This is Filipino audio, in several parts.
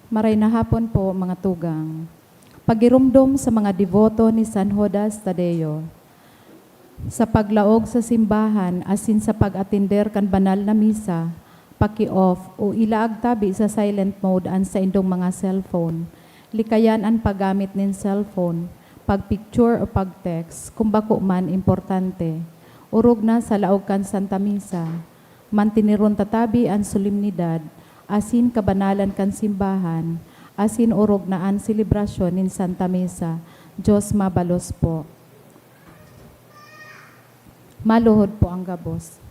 Maray na hapon po, mga tugang. Pagirumdom sa mga devoto ni San Judas Tadeo. Sa paglaog sa simbahan, asin sa pag-atender kan banal na misa, paki-off o ilaag tabi sa silent mode an sa indong mga cellphone. Likayan ang paggamit nin cellphone, pag-picture o pag-text, kung bako man importante. Urog na sa laog kan Santa Misa. Mantiniron tatabi ang solemnidad, asin kabanalan kan simbahan, asin urog na ang selebrasyon nin Santa Misa. Diyos mabalos po. Maluhod po ang gabos.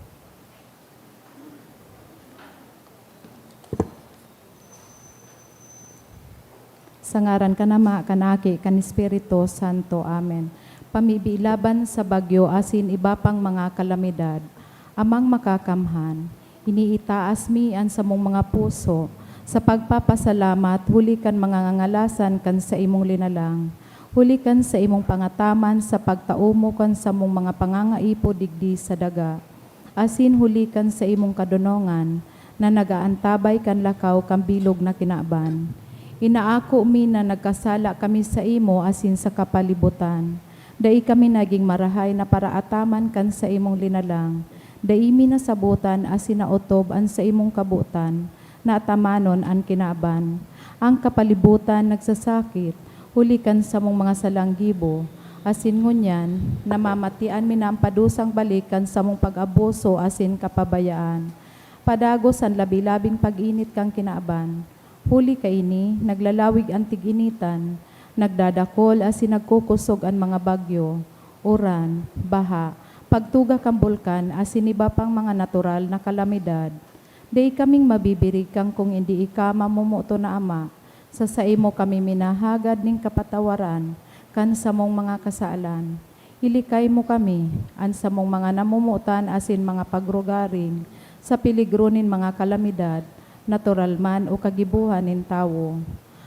Sa ngaran kanama, kanaki, kan Espiritu Santo. Amen. Pamibilaban sa bagyo asin iba pang mga kalamidad, amang makakamhan, iniitaas mi an samong mga puso, sa pagpapasalamat, huli kan mga ngangalasan kan sa imong linalang, huli kan sa imong pangataman sa pagtaumo kan sa mong mga pangangaipo digdi sa daga, asin huli kan sa imong kadunongan, na nagaantabay kan lakaw kan bilog na kinaaban. Inaako mi na nagkasala kami sa imo asin sa kapalibutan. Dai kami naging marahay na paraataman kan sa imong linalang. Dai mi nasabutan asin naotob an sa imong kabutan, na atamanon an kinaban. Ang kapalibutan nagsasakit, hulikan sa mong mga salanggibo, asin ngunyan, namamatian mi na ang padusang balikan sa mong pag-abuso asin kapabayaan. Padagos ang labi-labing pag-init kang kinaaban. Huli kaini, naglalawig ang tig-initan, nagdadakol asin nagkukusog ang mga bagyo, uran, baha, pagtuga kang bulkan asin iba pang mga natural na kalamidad. Day kaming mabibirig kang kung hindi ika mamumuto na Ama, sa imo kami minahagad ning kapatawaran, kan sa mong mga kasaalan. Ilikay mo kami, an sa mong mga namumutan asin mga pagrugaring, sa piligrunin mga kalamidad, natural man o kagibuhan nin tawo.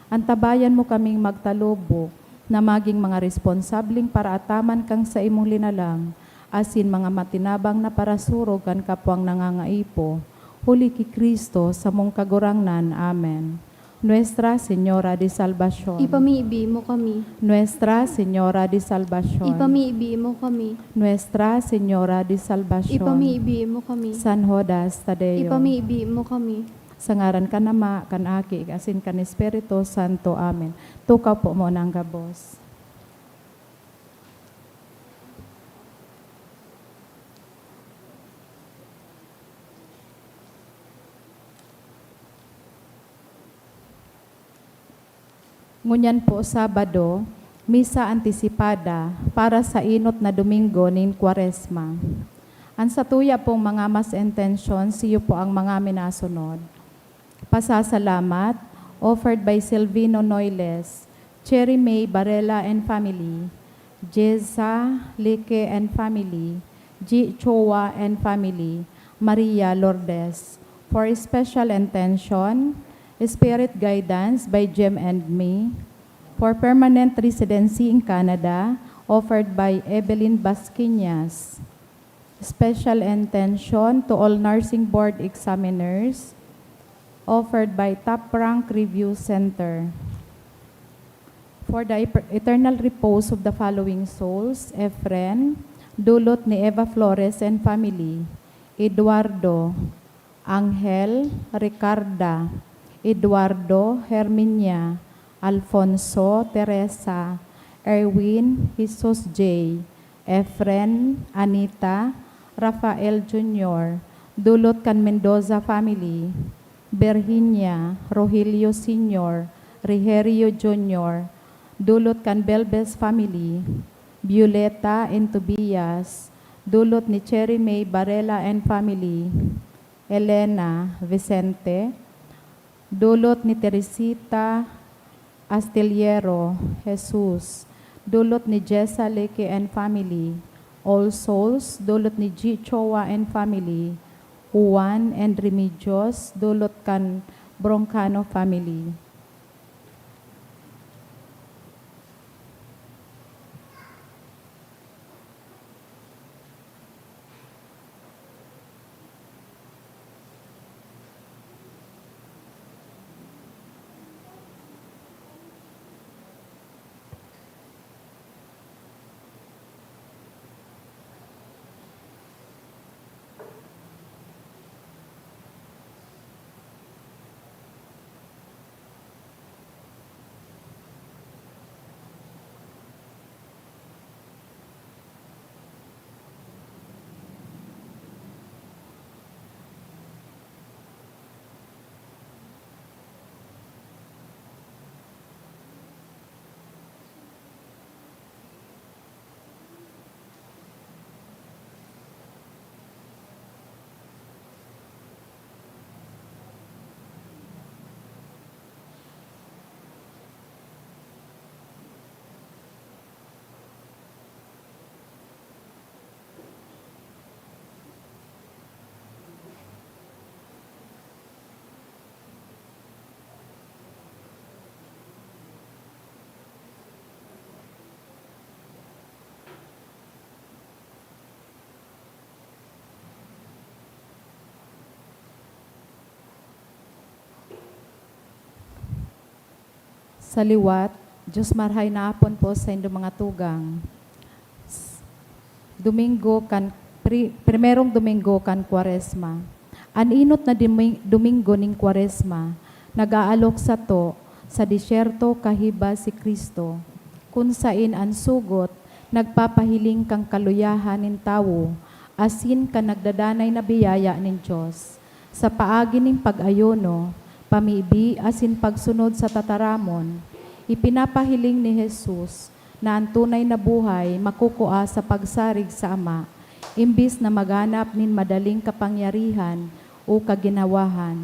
Antabayan mo kaming magtalubo, na maging mga responsabling paraataman kang sa imong linalang, asin mga matinabang na parasurog kan kapwang nangangaipo. Huli ki Kristo sa mong kagurangnan. Amen. Nuestra Señora de Salvación. Ipamiibi mo kami. Nuestra Señora de Salvación. Ipamiibi mo kami. Nuestra Señora de Salvación. Ipamiibi mo kami. San Judas Tadeo. Ipamiibi mo kami. Sa ngaran kanama, kanaki, asin kan Espiritu Santo. Amen. Tukaw po mo ng gabos. Ngunyan po Sabado, misa antisipada para sa inot na Domingo nin Kwaresma. Ang satuya pong mga mas intention, siyo po ang mga minasunod. Pasasalamat, offered by Silvino Noiles, Cherry May Barela and family, Jeza Leke and family, G. Chowa and family, Maria Lourdes. For special intention, Spirit guidance by Jem and me. For permanent residency in Canada, offered by Evelyn Basquinas. Special intention to all nursing board examiners, offered by Top Rank Review Center. For the eternal repose of the following souls, Efren, dulot ni Eva Flores and family, Eduardo, Angel, Ricarda, Eduardo, Herminia, Alfonso, Teresa, Erwin, Jesus J., Efren, Anita, Rafael Jr., dulot kan Mendoza family, Virginia, Rogelio Sr., Rigerio Jr., dulot kan Belbes family, Violeta and Tobias, dulot ni Cherry May Barela and family, Elena Vicente, dulot ni Teresita Astillero Jesus, dulot ni Jessa Leke and family, All Souls, dulot ni G. Chowa and family, Juan and Remedios, dulot kan Broncano family. Sa liwat, Diyos marhay na apon po sa inyong mga tugang. Primerong Domingo kan Kwaresma. Aninot na Domingo ning Kwaresma, nag-aalok sa to, sa disyerto kahiba si Kristo, kung sain ang sugot, nagpapahiling kang kaluyahan nin tawo, asin ka nagdadanay na biyaya nin Diyos. Sa paagi ning pag-ayono, pamibi asin pagsunod sa tataramon, ipinapahiling ni Jesus na ang tunay na buhay makukua sa pagsarig sa Ama, imbis na maganap nin madaling kapangyarihan o kaginawahan.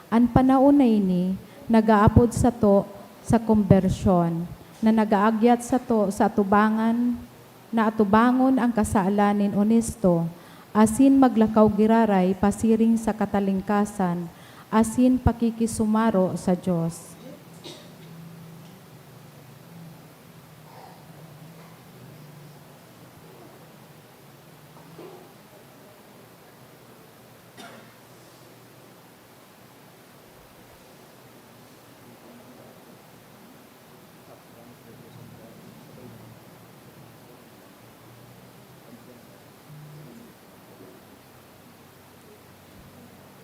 Ang panahon na ini, nagaapod sa to sa konbersyon, na nagaagyat sa to sa atubangan, na atubangon ang kasalanin honesto, asin maglakaw giraray pasiring sa katalingkasan, asin pakikisumaro sa Diyos.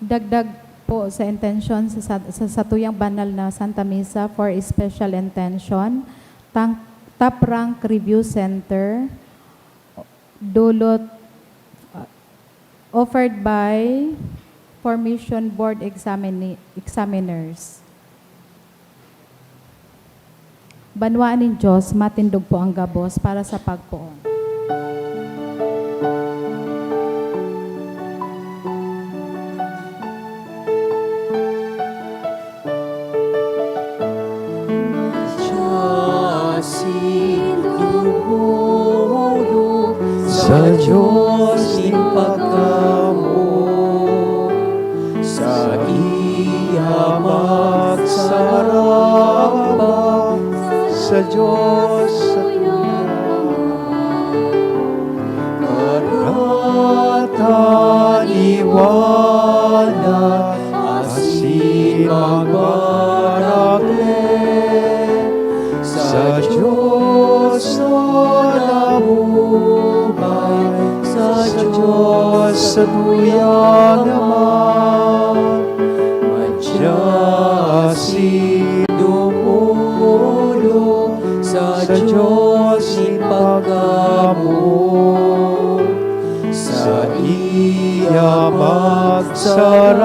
Dagdag po sa intention sa tuyang banal na Santa Misa for special intention, Top Rank Review Center, dulot offered by Formation Board Examiners. Banwaan ng Diyos, matindog po ang gabos para sa pagpoon. Sa Diyos ipagkamo, sa iya magsaraba, sa Diyos sa karatan iwala, asin magbarake, sa Diyos na nabuhay, sa Diyos sa tuyang Ama, madyasi dumulo, sa Diyos ipagkamo, sa iya magsaraba,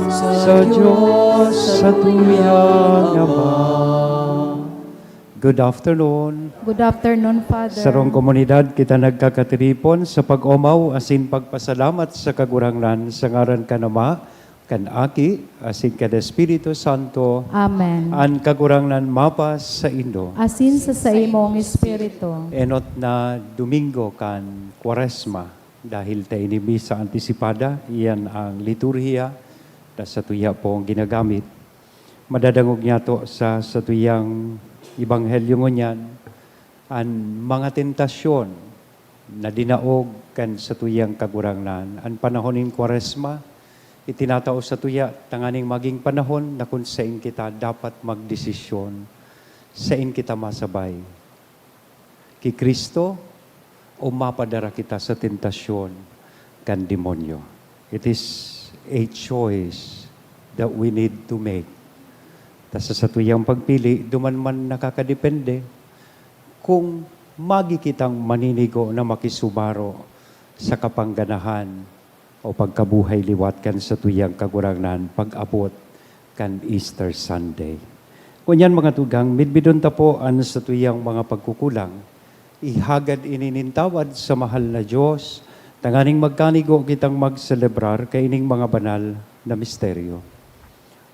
sa Diyos sa tuyang Ama. Good afternoon. Good afternoon, Father. Sarong komunidad, kita nagkakatiripon sa pag-umaw asin pagpasalamat sa kaguranglan sa ngaran kanama, kan Aki, asin kada Espiritu Santo, Amen. an kaguranglan mapas sa Indo. Asin sa imong Espiritu. Enot na Domingo kan Kwaresma, dahil tayo ni Misa Antisipada, iyan ang liturhiya na sa tuya po ang ginagamit. Madadangog niya to sa tuyang Ibanghelyo ngunyan, ang mga tentasyon na dinaog kan sa tuyang kagurangnan. Ang panahon ng Kwaresma, itinatao sa tuya, tanganing maging panahon na kung saan kita dapat magdesisyon, saan kita masabay. Kay Kristo, o mapadara kita sa tentasyon kan demonyo. It is a choice that we need to make. Sa tuyang pagpili, duman man nakakadepende kung magi kitang maninigo na makisumaro sa kapangganahan o pagkabuhay liwat kan sa tuyang kagurangnan pag-abot kan Easter Sunday. Kunyan mga tugang, midbidon ta po an sa tuyang mga pagkukulang, ihagad ininintawad sa mahal na Diyos, tanganing magkanigo kitang magselebrar kaining mga banal na misteryo.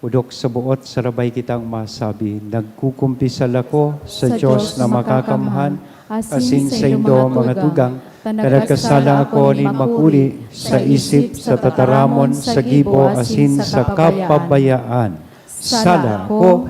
Udok sa buot, sarabay kitang masabi, nagkukumpisal ako sa Diyos na makakamhan, asin sa indo mga tugang, nagkasala ako ni makuli sa isip, sa tataramon, sa gibo, asin sa kapabayaan. Sala ko,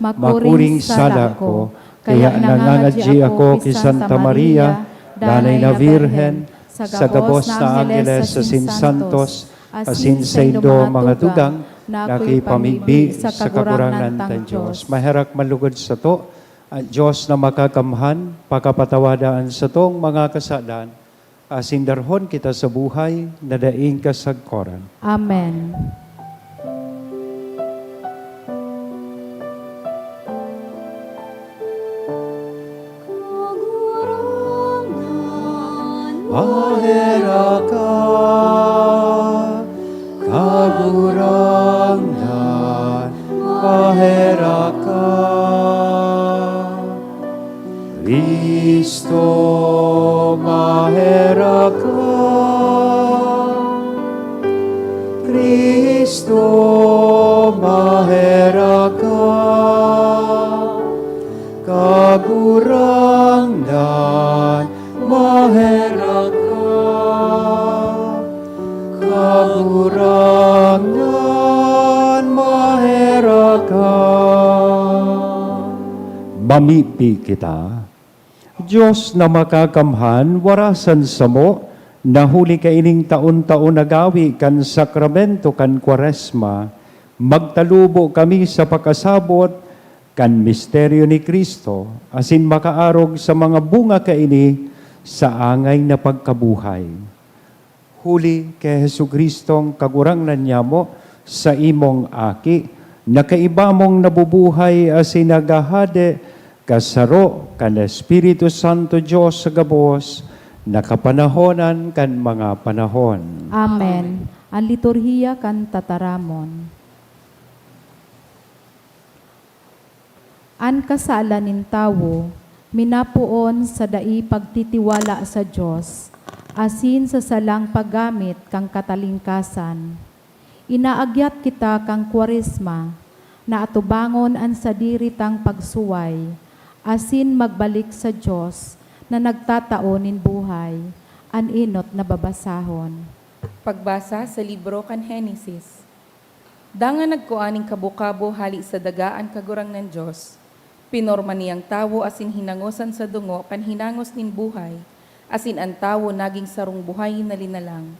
makuring sala ko, kaya nangangadji ako kay Santa Maria, danay na Virhen, sa gabos na Angeles, asin Santos, asin sa indo mga tugang, na na ako'y ako'y pamigbi sa kagurangan kagurangan tang tan Diyos. Diyos. Maherak malugod sa to, at Diyos na makakamhan, pagkapatawadaan sa tong mga kasalan, asindarhon kita sa buhay, na daing kasagkoran. Amen. Maherak ka, kagurangan, maherak ka. Kristo, maherak ka. Kristo, maherak ka. Kagurangan, maherak ka. Kagurangan, maherak ka. Mamipi kita. Diyos na makakamhan, warasan sa mo, nahuli ka ining taon-taon nagawi kan sakramento kan Kwaresma, magtalubo kami sa pakasabot kan misteryo ni Kristo, asin makaarog sa mga bunga kaini sa angay na pagkabuhay. Huli kay Hesu Kristong kagurangnan niya mo sa imong aki, na kaiba mong nabubuhay asin nagahade kasaro kan Espiritu Santo Diyos sa gabos, nakapanahonan kan mga panahon. Amen. Ang liturhiya kan tataramon. An kasalan nin tawo, minapuon sa dai pagtitiwala sa Diyos, asin sa salang paggamit kang katalingkasan. Inaagyat kita kang Kwaresma, na atubangon an sadiritang pagsuway, asin magbalik sa Diyos na nagtataonin buhay, an inot na babasahon. Pagbasa sa libro kan Henesis. Dangan nagkuaning kabukabo hali sa dagaan kagurang ng Diyos. Pinorma niyang tawo asin hinangosan sa dungo kan hinangos nin buhay, asin ang tawo naging sarong buhay na linalang.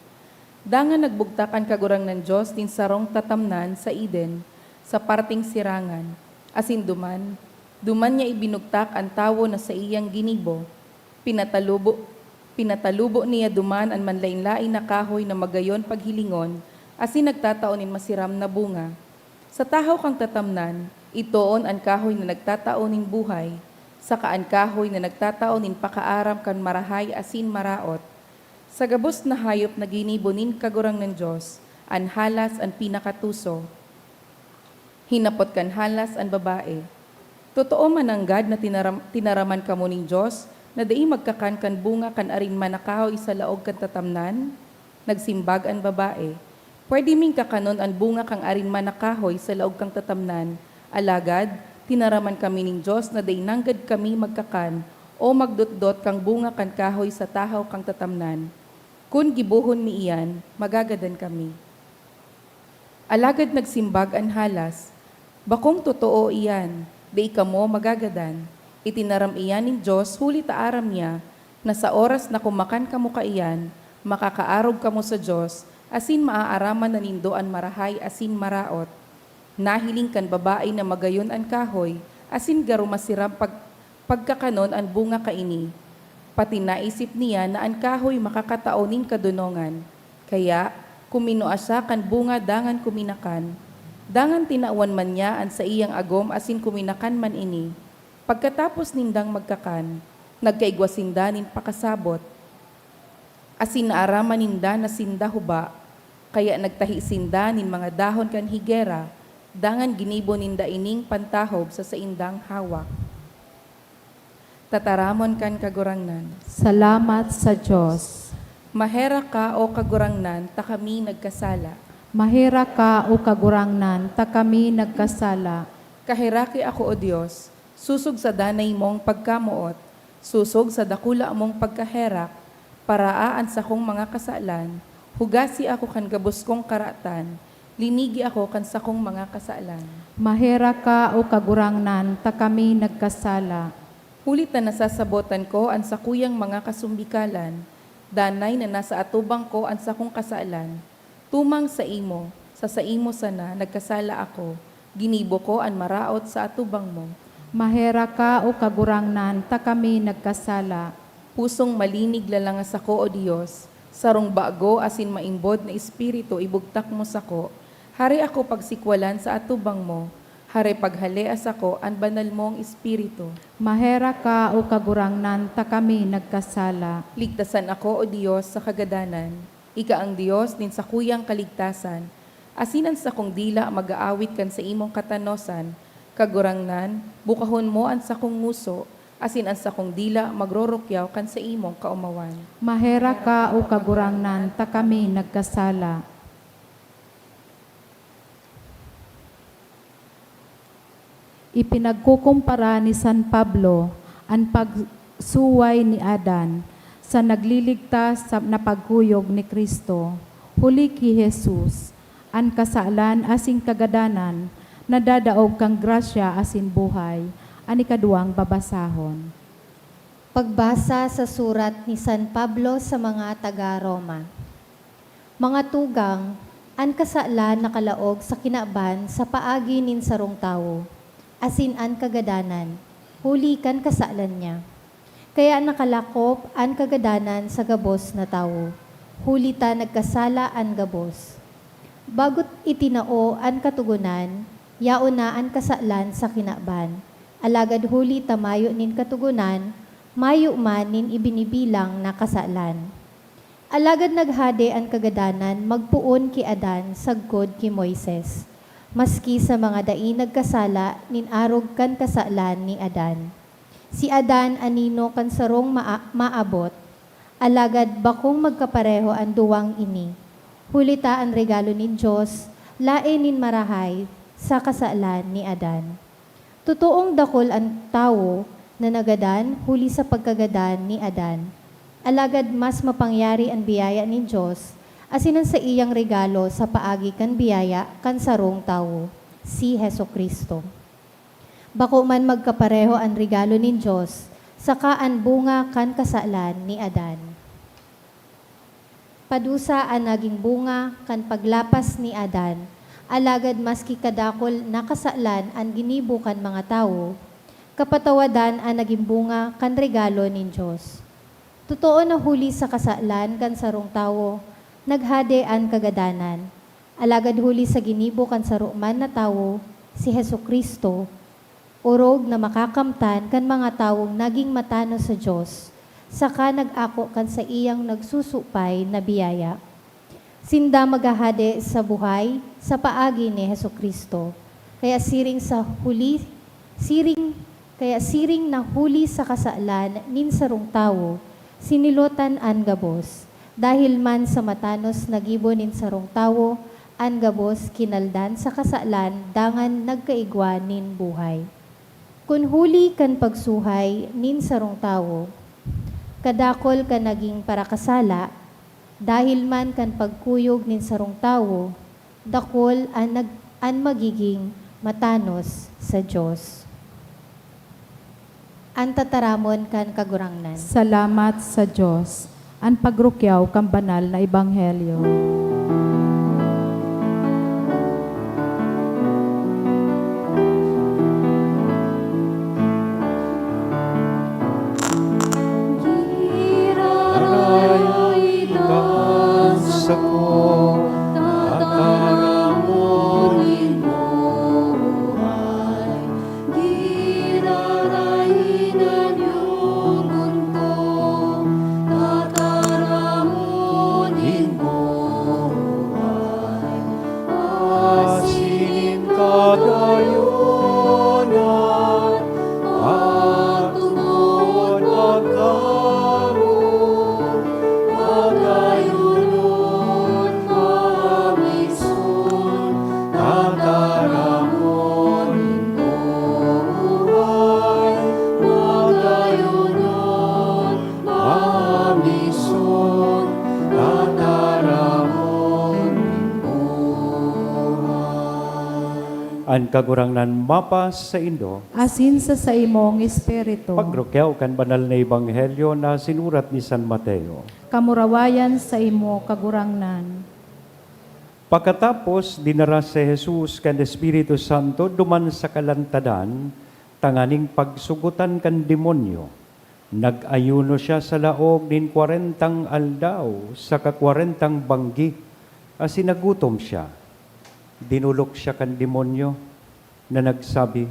Dangan nagbugtak ang kagurang ng Diyos din sarong tatamnan sa Eden, sa parting sirangan, asin duman niya ibinugtak ang tawo na sa iyang ginibo. Pinatalubo niya duman ang manlain-lain na kahoy na magayon paghilingon, asin nagtataonin masiram na bunga. Sa tahaw kang tatamnan, itoon ang kahoy na nagtataonin buhay, saka ang kahoy na nagtataonin pakaaram kan marahay asin maraot. Sa gabos na hayop na ginibo nin kagurang ng Diyos, ang halas ang pinakatuso. Hinapot kan halas ang babae. Totoo mananggad na tinaraman ka mo ning Diyos, na dai magkakan kan bunga kan arin manakahoy sa laog kan tatamnan? Nagsimbag ang babae. Pwede ming kakanon ang bunga kang arin manakahoy sa laog kang tatamnan. Alagad, tinaraman kami ning Diyos na dai nanggad kami magkakan o magdutdot kang bunga kan kahoy sa tahaw kang tatamnan. Kun gibuhon mi iyan, magagadan kami. Alagad nagsimbag ang halas. Bakong totoo iyan, di kamo magagadan. Itinaram iyan ng Diyos, huli taaram niya, na sa oras na kumakan kamo kaiyan, makakaarog kamo sa Diyos, asin maaaraman na nindoan marahay asin maraot. Nahiling kan babae na magayon ang kahoy, asin garumasiram pagkakanon ang bunga kaini. Pati naisip niya na ang kahoy makakataonin kadunongan. Kaya, kuminua siya kan bunga dangan kuminakan. Dangan tinauan man niya an sa iyang agom asin kuminakan man ini. Pagkatapos nindang magkakan, nagkaigwasinda nin pakasabot. Asin naaraman ninda na sinda huba, kaya nagtahi sinda nin mga dahon kan higera, dangan ginibo ninda ining pantahob sa saindang hawak. Tataramon kan kagurangnan. Salamat sa Diyos. Mahera ka o kagurangnan, ta kami nagkasala. Mahira ka o kagurangnan, ta kami nagkasala. Kahiraki ako o Diyos, susog sa danay mong pagkamuot, susog sa dakula mong pagkaherak, paraan sa kong mga kasalan, hugasi ako kan gabos kong karatan, linigi ako kan sa kong mga kasalan. Mahira ka o kagurangnan, ta kami nagkasala. Hulit na nasasabotan ko ang sakuyang mga kasumbikalan, danay na nasa atubang ko ang sakong kasalan, tumang sa imo, sa imo sana nagkasala ako, ginibo ko an maraot sa atubang mo. Mahera ka o kagurangnan, ta kami nagkasala. Pusong malinig lalangas ako, O Dios, sarong bago asin maimbod na espiritu ibugtak mo sako. Hari ako pagsikwalan sa atubang mo, hari paghalias ako an banal mong espiritu. Mahera ka o kagurangnan, ta kami nagkasala. Ligtasan ako, O Diyos, sa kagadanan. Ika ang Diyos din sa kuyang kaligtasan. Asinan sa kong dila mag-aawit kan sa imong katanosan. Kagurangnan, bukahon mo ang sa kong nguso. Asin ang sa kong dila magrorokyaw kan sa imong kaumawan. Mahera ka o kagurangnan, ta kami nagkasala. Ipinagkukumpara ni San Pablo ang pagsuway ni Adan sa nagliligtas sa napagkuyog ni Kristo. Huli ki Jesus, ang kasalan asing kagadanan, nadadaog kang grasya asin buhay, ang ikaduwang babasahon. Pagbasa sa surat ni San Pablo sa mga taga-Roma. Mga tugang, an kasalan nakalaog sa kinaban sa paagi nin sarong tawo, asin an kagadanan, huli kan kasalan niya. Kaya nakalakop an kagadanan sa gabos na tawo, huli ta nagkasala an gabos. Bagot itinao an katugunan, yaon na an kasalan sa kinaban, alagad huli tamayo nin katugunan, mayo man nin ibinibilang na kasalan. Alagad naghade ang kagadanan, magpuon ki Adan, sagkod ki Moises. Maski sa mga dai nagkasala, nin arog kan kasalan ni Adan. Si Adan anino kan sarong maabot, alagad bakong magkapareho ang duwang ini. Hulita ang regalo ni Diyos, lae nin marahay sa kasalan ni Adan. Totoong dakol ang tawo na nagadan huli sa pagkagadan ni Adan. Alagad mas mapangyari ang biyaya ni Diyos, asinan sa iyang regalo sa paagi kan biyaya kan sarong tawo, si Heso Kristo. Bako man magkapareho ang regalo ni Diyos, saka ang bunga kan kasalan ni Adan. Padusa ang naging bunga kan paglapas ni Adan, alagad maski kadakol na kasalan ang ginibo kan mga tao, kapatawadan ang naging bunga kan regalo ni Diyos. Totoo na huli sa kasalan kan sarong tawo, naghade ang kagadanan. Alagad huli sa ginibo kan saruman na tawo, si Heso Kristo, urog na makakamtan kan mga tawong naging matano sa Diyos, saka nag-ako kan sa iyang nagsusupay na biyaya. Sinda magahade sa buhay sa paagi ni Heso Kristo, kaya siring na huli sa kasalan nin sarong tawo, sinilotan an gabos, dahil man sa matanos nagibo nin sarong tawo, an gabos kinaldan sa kasalan, dangan nagkaigwa nin buhay. Kun huli kan pagsuhay nin sarong tawo, kadakol ka naging parakasala, dahil man kan pagkuyog nin sarong tawo, dakol an magiging matanos sa Diyos. Ang tataramon kan kagurangnan. Salamat sa Diyos, ang pagrukyaw kang banal na ebanghelyo. Ang kagurangnan mapas sa Indo, Asin sa imong espiritu, pagrukyaw kan banal na ebanghelyo na sinurat ni San Mateo. kamurawayan sa imo kagurangnan. Pagkatapos, dinara si Jesus kan Espiritu Santo, duman sa kalantadan, tanganing pagsugutan kan demonyo. Nag-ayuno siya sa laog nin 40 aldaw, sa 40 banggi, as nagutom siya. Dinulok siya kan demonyo, na nagsabi,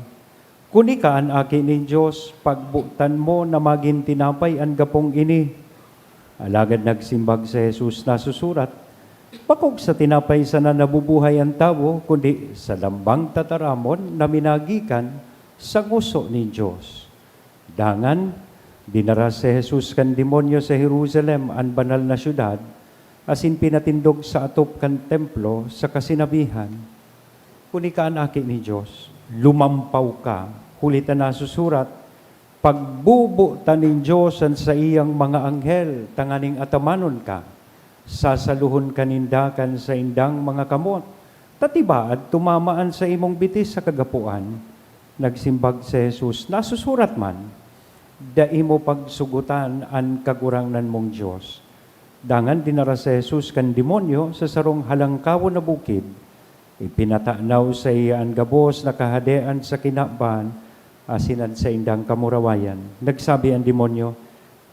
"Kuni ka an aki ni Diyos, pagbutan mo na maging tinapay ang gapong ini." Alagad nagsimbag sa Jesus na susurat, "Pakog sa tinapay sana nabubuhay ang tao, kundi sa lambang tataramon na minagikan sa nguso ni Diyos." Dangan, dinara si Jesus kan demonyo sa Jerusalem, ang banal na syudad, asin pinatindog sa atop kan templo sa kasinabihan, "Kuni ka ang aki ni Diyos, lumampaw ka." Hulitan na susurat, "Pagbubutan ni Diyos ang sa iyang mga anghel, tanganing atamanon ka, sasaluhon kanindakan sa indang mga kamot. Tatibaad, tumamaan sa imong bitis sa kagapuan." Nagsimbag si Jesus, nasusurat man, "Dai mo pagsugutan ang kagurangnan mong Diyos." Dangan dinara si Jesus kan demonyo sa sarong halangkawon na bukid. Ipinatanaw sa iya ang gabos na kahadean sa kinaban, asinan sa indang kamurawayan. Nagsabi ang demonyo,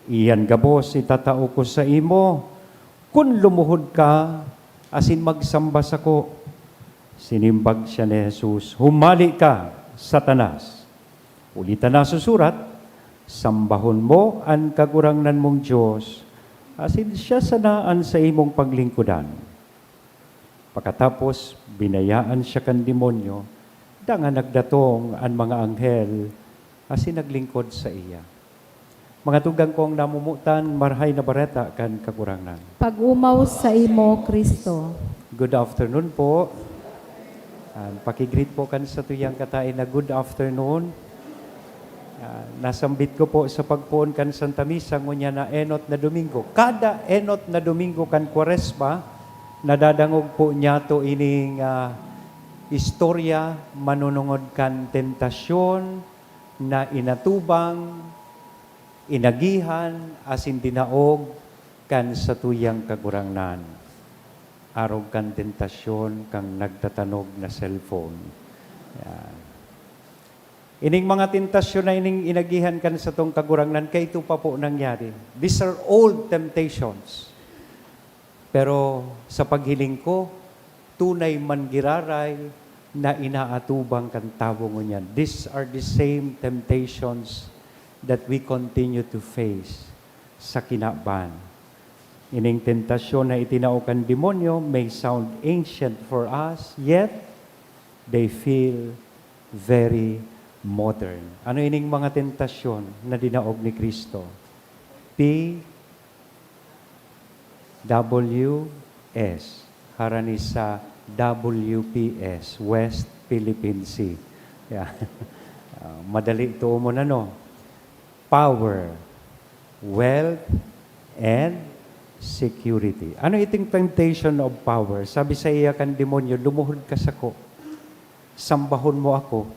"Iyan gabos, itatao ko sa imo. Kung lumuhod ka, asin magsamba sako." Sinimbag siya ni Jesus, "Humali ka, Satanas." Ulitan na susurat, "Sambahon mo ang kagurangnan mong Diyos, asin siya sanaan sa imong paglingkudan." Pagkatapos, binayaan siya kan demonyo, dangan nagdatong ang mga anghel, asin naglingkod sa iya. Mga tugang kong namumutan, marhay na bareta kan kagurangnan. Pag-umaw sa imo, Kristo. Good afternoon po. Pakigreet po kan sa tuyang katain na good afternoon. Nasambit ko po sa pagpuon kan Santa Misa, ngunya na enot na Domingo. Kada enot na Domingo kan Kwaresma, nadadangog po niya to ining istorya, manunungod kan tentasyon na inatubang, inagihan, asin dinaog kan sa tuyang kagurangnan. Arog kan tentasyon kang nagtatanog na cellphone. Yan. Ining mga tentasyon na ining inagihan kan sa tong kagurangnan, kay ito pa po nangyari. These are old temptations. Pero sa paghiling ko, tunay man giraray na inaatubang kan tao ngunyan. These are the same temptations that we continue to face sa kinaban. Ining tentasyon na itinaukan demonyo may sound ancient for us, yet they feel very modern. Ano ining mga tentasyon na dinaog ni Kristo? PWS, harani sa WPS, West Philippine Sea. Yeah. Madali ito mo na, no? Power, wealth, and security. Ano iting temptation of power? Sabi sa iya kan demonyo, "Lumuhod ka sako, sambahon mo ako,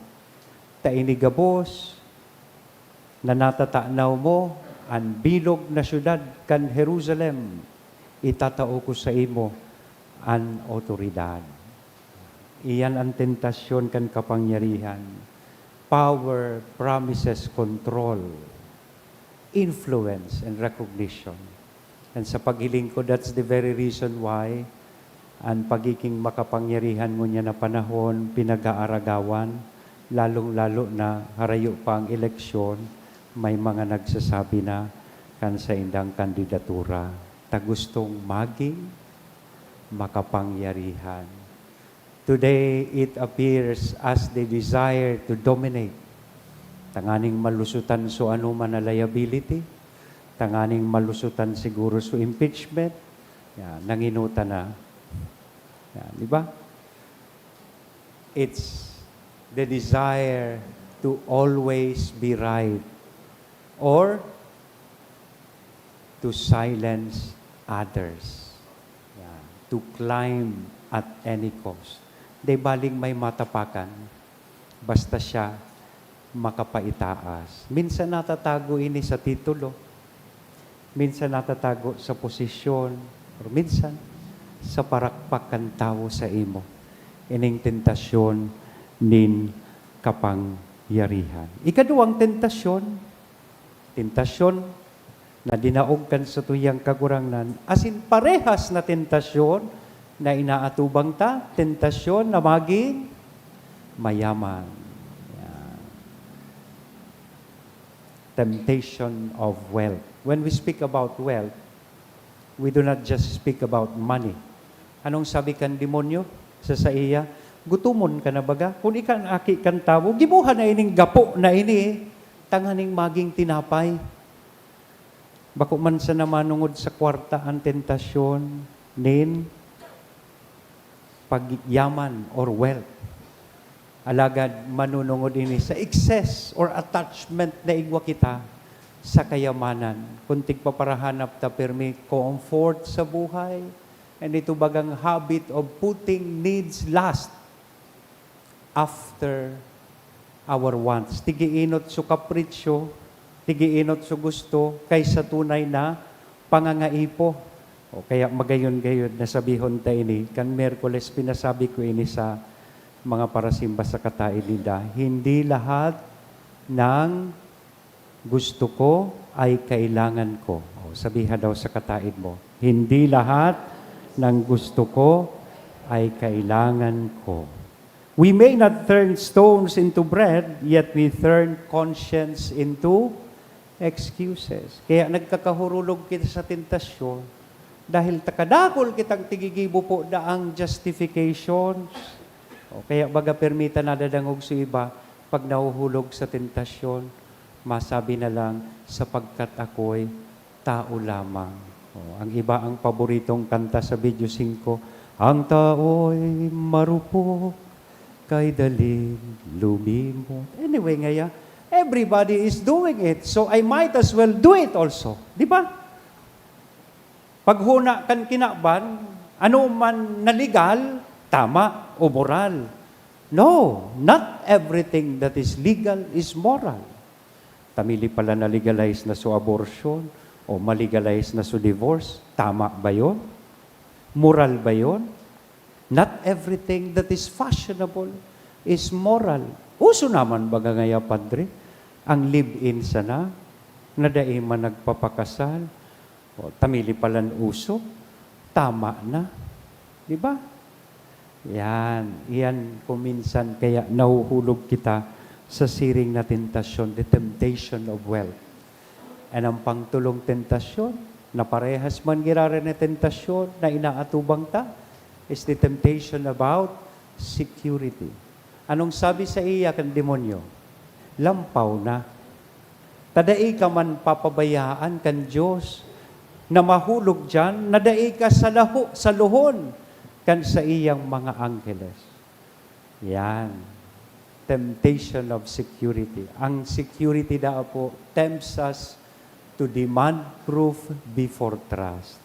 tainigabos, na natatanaw mo, ang bilog na syudad kan Jerusalem, itatao ko sa imo ang otoridad." Iyan ang tentasyon kan kapangyarihan. Power promises control, influence, and recognition. And sa paghiling ko, that's the very reason why ang pagiging makapangyarihan mo niya na panahon, pinag-aaragawan, lalong-lalo na harayo pa ang eleksyon, may mga nagsasabi na kan sa indang kandidatura, tagustong maging makapangyarihan. Today, it appears as they desire to dominate. Tanganing malusutan so anuman na liability, tanganing malusutan siguro so impeachment, yan, nanginutan na. Yan, di ba? It's the desire to always be right or to silence others. Yan, to climb at any cost. Di baling may matapakan, basta siya makapaitaas. Minsan natatago ini sa titulo, minsan natatago sa posisyon, or minsan sa parakpakan tawo sa imo. Ining tentasyon nin kapangyarihan. Ikaduhang tentasyon na dinaog kan sa tuyang kagurangnan, asin parehas na tentasyon na inaatubang ta, tentasyon na maging mayaman. Yan. Temptation of wealth. When we speak about wealth, we do not just speak about money. Anong sabi kan demonyo sa iya? Gutumon ka na baga? Kung ikan aki kan tawo, gibuhan na ining gapo na ini, tanganing maging tinapay. Bako man sa namanungod sa kwarta ang tentasyon nin pagyaman or wealth. Alagad manunungod ini sa excess or attachment na igwa kita sa kayamanan. Kuntig paparahanap ta permi comfort sa buhay. And ito bagang habit of putting needs last after our wants. Tigiinot so kapritsyo, tigiinot so gusto, kaysa tunay na pangangaipo. O kaya magayon-gayon na sabihon ta ini, kan Merkules pinasabi ko ini sa mga parasimba sa katainida, hindi lahat ng gusto ko ay kailangan ko. O, sabihan daw sa kataid mo, hindi lahat ng gusto ko ay kailangan ko. We may not turn stones into bread, yet we turn conscience into excuses. Kaya nagkakahurulog kita sa tentasyon dahil takadakol kitang tigigibo po daang justifications. O kaya baga permita na dadangog sa iba, pag nahuhulog sa tentasyon, masabi na lang, sapagkat ako'y tao lamang. O, ang iba ang paboritong kanta sa video 5, ang tao'y marupok, kay daling lumimot. Anyway, ngaya, everybody is doing it, so I might as well do it also. Di ba? Paghuna kan kinaban, ano man na legal, tama o moral. No, not everything that is legal is moral. Tamili pala na legalize na so abortion o malegalize na so divorce. Tama ba yun? Moral ba yun? Not everything that is fashionable is moral. Uso naman baga ngaya, Padre, ang live-in sana, na daiman nagpapakasal, o tamili palan uso, tama na. Di ba? Yan kuminsan kaya nahuhulog kita sa siring na tentasyon, the temptation of wealth. And ang pangtulong tentasyon, na parehas man girare na tentasyon na inaatubang ta, is the temptation about security. Anong sabi sa iya kan demonyo? Lampaw na. Tadai ka man papabayaan kan Diyos na mahulog dyan, nadai ka sa luhon kan sa iyang mga angkeles. Yan. Temptation of security. Ang security daw po tempts us to demand proof before trust.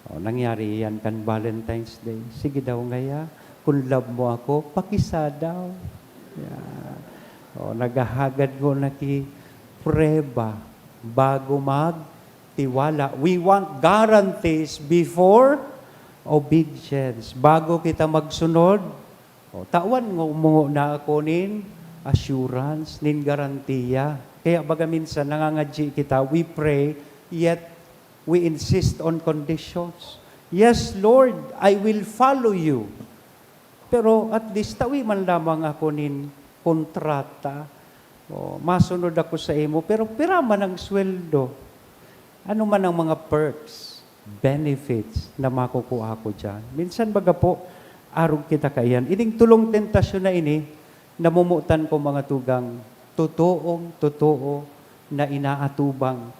O, nangyari yan kan Valentine's Day. Sige daw ngaya, kung love mo ako, pakisa daw. Yan. O, naghahagad ko preba bago magtiwala. We want guarantees before obedience. Bago kita magsunod, tawan mo na ako nin assurance, nin garantiya. Kaya baga minsan nangangadji kita, we pray, yet we insist on conditions. Yes, Lord, I will follow you. Pero at least tawi man lamang ako nin kontrata. Masunod ako sa imo, pero pira man ang sweldo. Ano man ang mga perks, benefits na makukuha ko dyan. Minsan baga po, arog kita kayan. Ining tulong tentasyon na ini, namumutan ko mga tugang totoo na inaatubang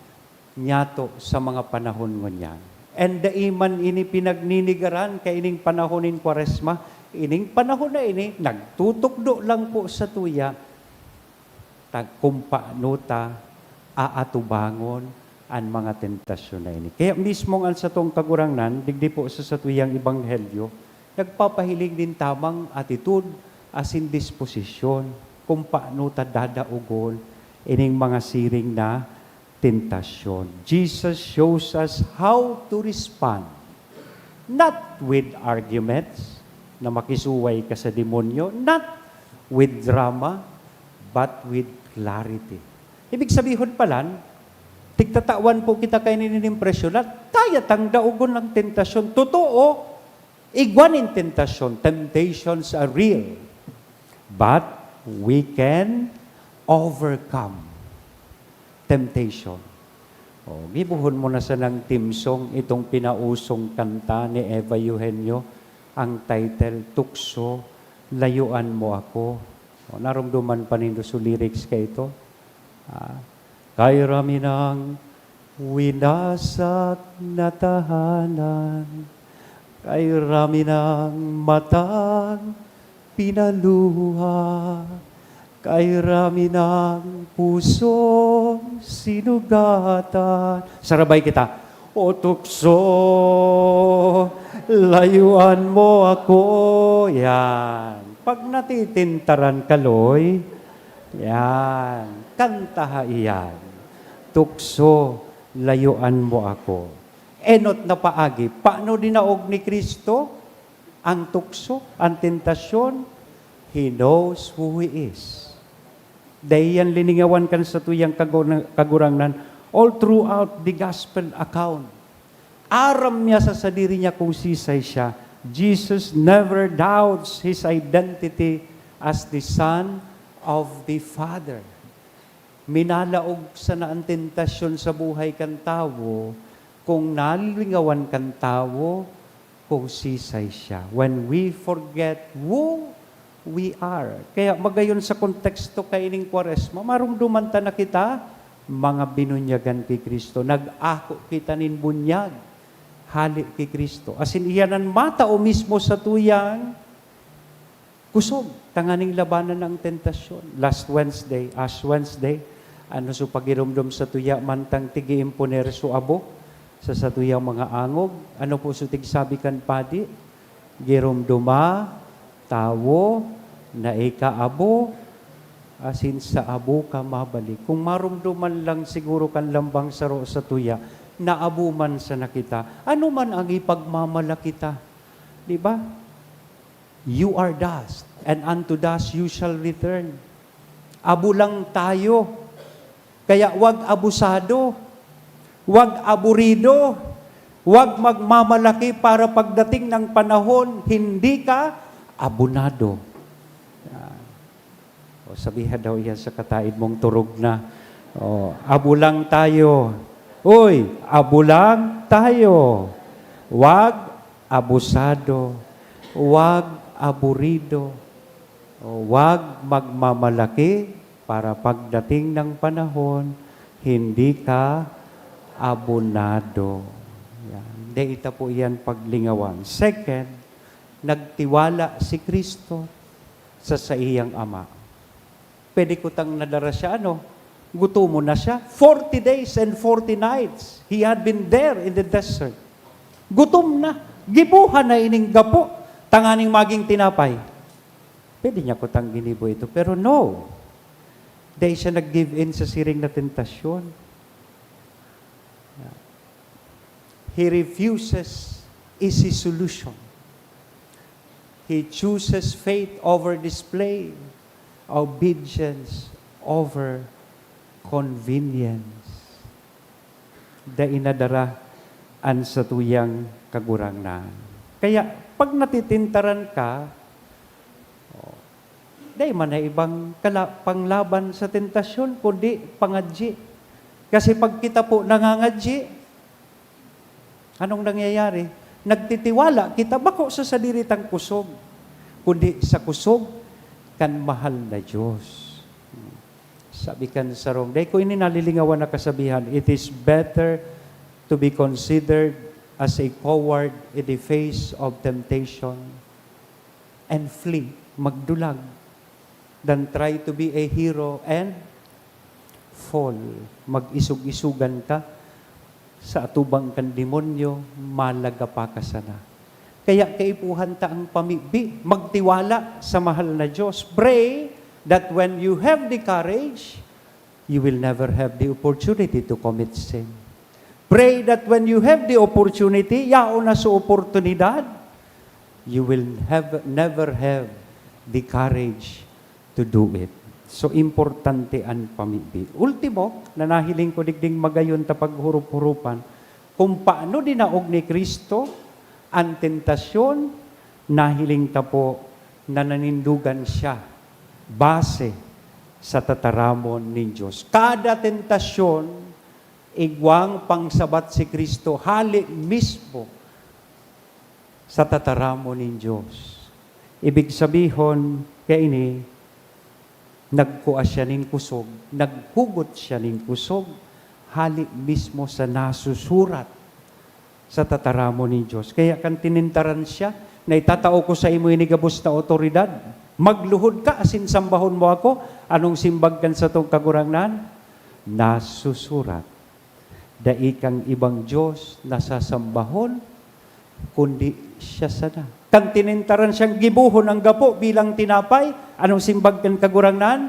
nyato sa mga panahon ngunyan. And the iman ini pinagninigaran kay ining panahonin Kwaresma, ining panahon na ini, nagtutukdo lang po sa tuya, tagkumpanuta, aatubangon, ang mga tentasyon na ini. Kaya mismong ang sa tong kagurangnan, digdi po sa tuyang Ebanghelyo, nagpapahiling din tamang attitude as in disposisyon kung paano ta dadaugon ining mga siring na tentasyon. Jesus shows us how to respond Not with arguments, na makisuway ka sa demonyo. Not with drama, but with clarity. Ibig sabihin pala, tigtatawan po kita kay nininimpresyon at kaya tang daugon ng tentasyon. Totoo, igwan in tentasyon. Temptations are real. But we can overcome temptation. O, gibuhon mo na sa ng team song itong pinausong kanta ni Eva Eugenio, ang title, Tukso, Layuan Mo Ako. O, narumduman pa nindo sa lyrics ka ito. Kay rami ng winasak na tahanan, kay rami ng matang pinaluha, kay rami ng pusong sinugatan. Sarabay kita. O tukso, layuan mo ako. Yan. Pag natitintaran kaloy, yan. Kantaha iyan. Tukso, layuan mo ako. Enot na paagi. Paano dinaog ni Kristo ang tukso, ang tentasyon? He knows who He is. Dahil yan liningawan kan sa tuyang kagurangnan all throughout the gospel account. Aram niya sa sadiri niya kung sisay siya. Jesus never doubts His identity as the Son of the Father. Minalaog sa naan tentasyon sa buhay kan tawo, kung nalilingawan kan tawo, kung sisay siya. When we forget who we are. Kaya magayon sa konteksto kaining Kwaresma, marumduman ta na kita, mga binunyagan kay Kristo. Nag-ako kita nin bunyag, hali kay Kristo. Asin iyanan matao mismo sa tuyang kusog, tanganing labanan ng tentasyon. Last Wednesday, Ash Wednesday, ano so pagirumdum sa tuya, mantang tigi imponer so abo, sa tuyang mga angog, ano po so tigsabi kan padi, girumduma, tawo, na ikaabo, asin sa abo ka mabalik. Kung marumduman lang siguro kan lambang saro sa tuya, naabo man sa nakita, ano man ang ipagmamalakita. Di ba? You are dust, and unto dust you shall return. Abo lang tayo. Kaya wag abusado, wag aburido, wag magmamalaki para pagdating ng panahon, hindi ka abunado. O sabihan daw yan sa kataid mong turog na, abo lang tayo. Uy, abo lang tayo. Wag abusado, wag aburido, wag magmamalaki para pagdating ng panahon, hindi ka abunado. Yan. Ita po yan paglingawan. Second, nagtiwala si Kristo sa iyang Ama. Pwede ko tang nadara siya, gutom mo na siya. 40 days and 40 nights. He had been there in the desert. Gutom na. Gibuhan na ining gapo. Tanganing maging tinapay. Pwede niya ko tang ginibo ito. Pero no. Dahil siya nag-give in sa siring na tentasyon. He refuses easy solution. He chooses faith over display, obedience over convenience. Da inadara an sa tuyang kagurangnan. Kaya pag natitintaran ka, dahil man na ibang panglaban sa tentasyon, kundi pangadji. Kasi pag kita po nangangadji, anong nangyayari? Nagtitiwala kita, bako sa sadiritang kusog, kundi sa kusog, kan mahal na Diyos. Sabi kan sa Rome, dahil ko ini nalilingawan na kasabihan, it is better to be considered as a coward in the face of temptation and flee, magdulag, than try to be a hero and fall. Mag-isug-isugan ka sa atubang kan demonyo, malaga pa ka sana. Kaya kaipuhan ta ang pamibi, magtiwala sa mahal na Diyos. Pray that when you have the courage, you will never have the opportunity to commit sin. Pray that when you have the opportunity, yaon na sa oportunidad, you will never have the courage to do it. So, importante ang pamibi. Ultimo, nanahiling ko digding magayon ta paghurup-hurupan, kung paano dinaog ni Kristo ang tentasyon, nahiling ta po na nanindugan siya base sa tataramon ni Diyos. Kada tentasyon, igwang pangsabat si Kristo, hali mismo sa tataramon ni Diyos. Ibig sabihin, kaya ini, nagkuha siya ning kusog, naghugot siya ning kusog, hali mismo sa nasusurat sa tataramon ni Diyos. Kaya kan tinintaran siya, na itatao ko sa imo inigabos na otoridad. Magluhod ka, asin sambahon mo ako. Anong simbag kan sa tong kagurangnan? Nasusurat. Dai kang ibang Diyos nasasambahon, kundi siya sana. Kan tinintaran siyang gibuhon ang gapo bilang tinapay, anong simbag kan kagurangnan?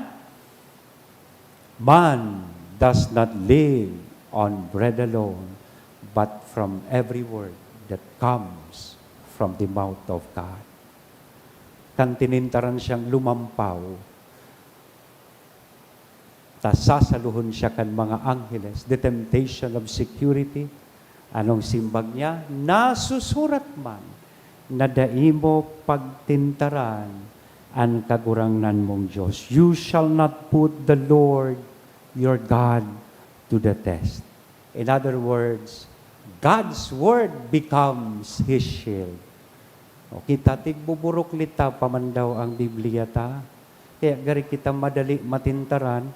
Man does not live on bread alone, but from every word that comes from the mouth of God. Kan tinintaran siyang lumampaw, sasaluhon siya kan mga angheles, the temptation of security, anong simbag niya? Nasusurat man, na daimo pagtintaran ang kagurangnan mong Diyos. You shall not put the Lord your God to the test. In other words, God's word becomes His shield. O, kita tigbuburok lita pamandaw ang Biblia ta. Kaya gari kita madali matintaran,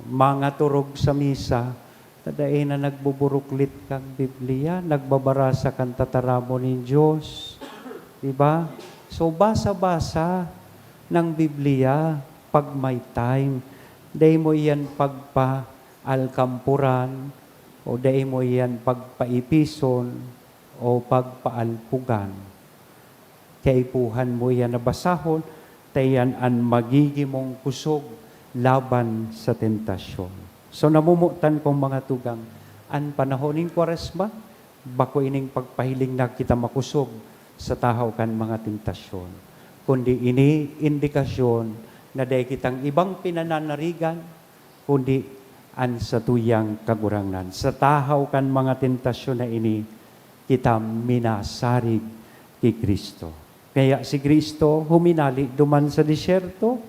mga turog sa misa, tadain na nagbuburuklit kang Biblia, nagbabara kang tataramo ni Diyos. Diba? So, basa-basa ng Biblia pag may time. Dahil mo yan pagpa-alkampuran, o dahil mo yan pagpaipison, o pagpaalpugan. Kaipuhan mo yan na basahon, tayan ang magigimong kusog laban sa tentasyon. So namumutan kong mga tugang, ang panahon ng Kwaresma, bako ining pagpahiling na kita makusog sa tahaw kan mga tentasyon. Kundi ini indikasyon na dahil kitang ibang pinananarigan, kundi an sa tuyang kagurangnan. Sa tahaw kan mga tentasyon na ini, kita minasarig kay Kristo. Kaya si Kristo huminali duman sa disyerto,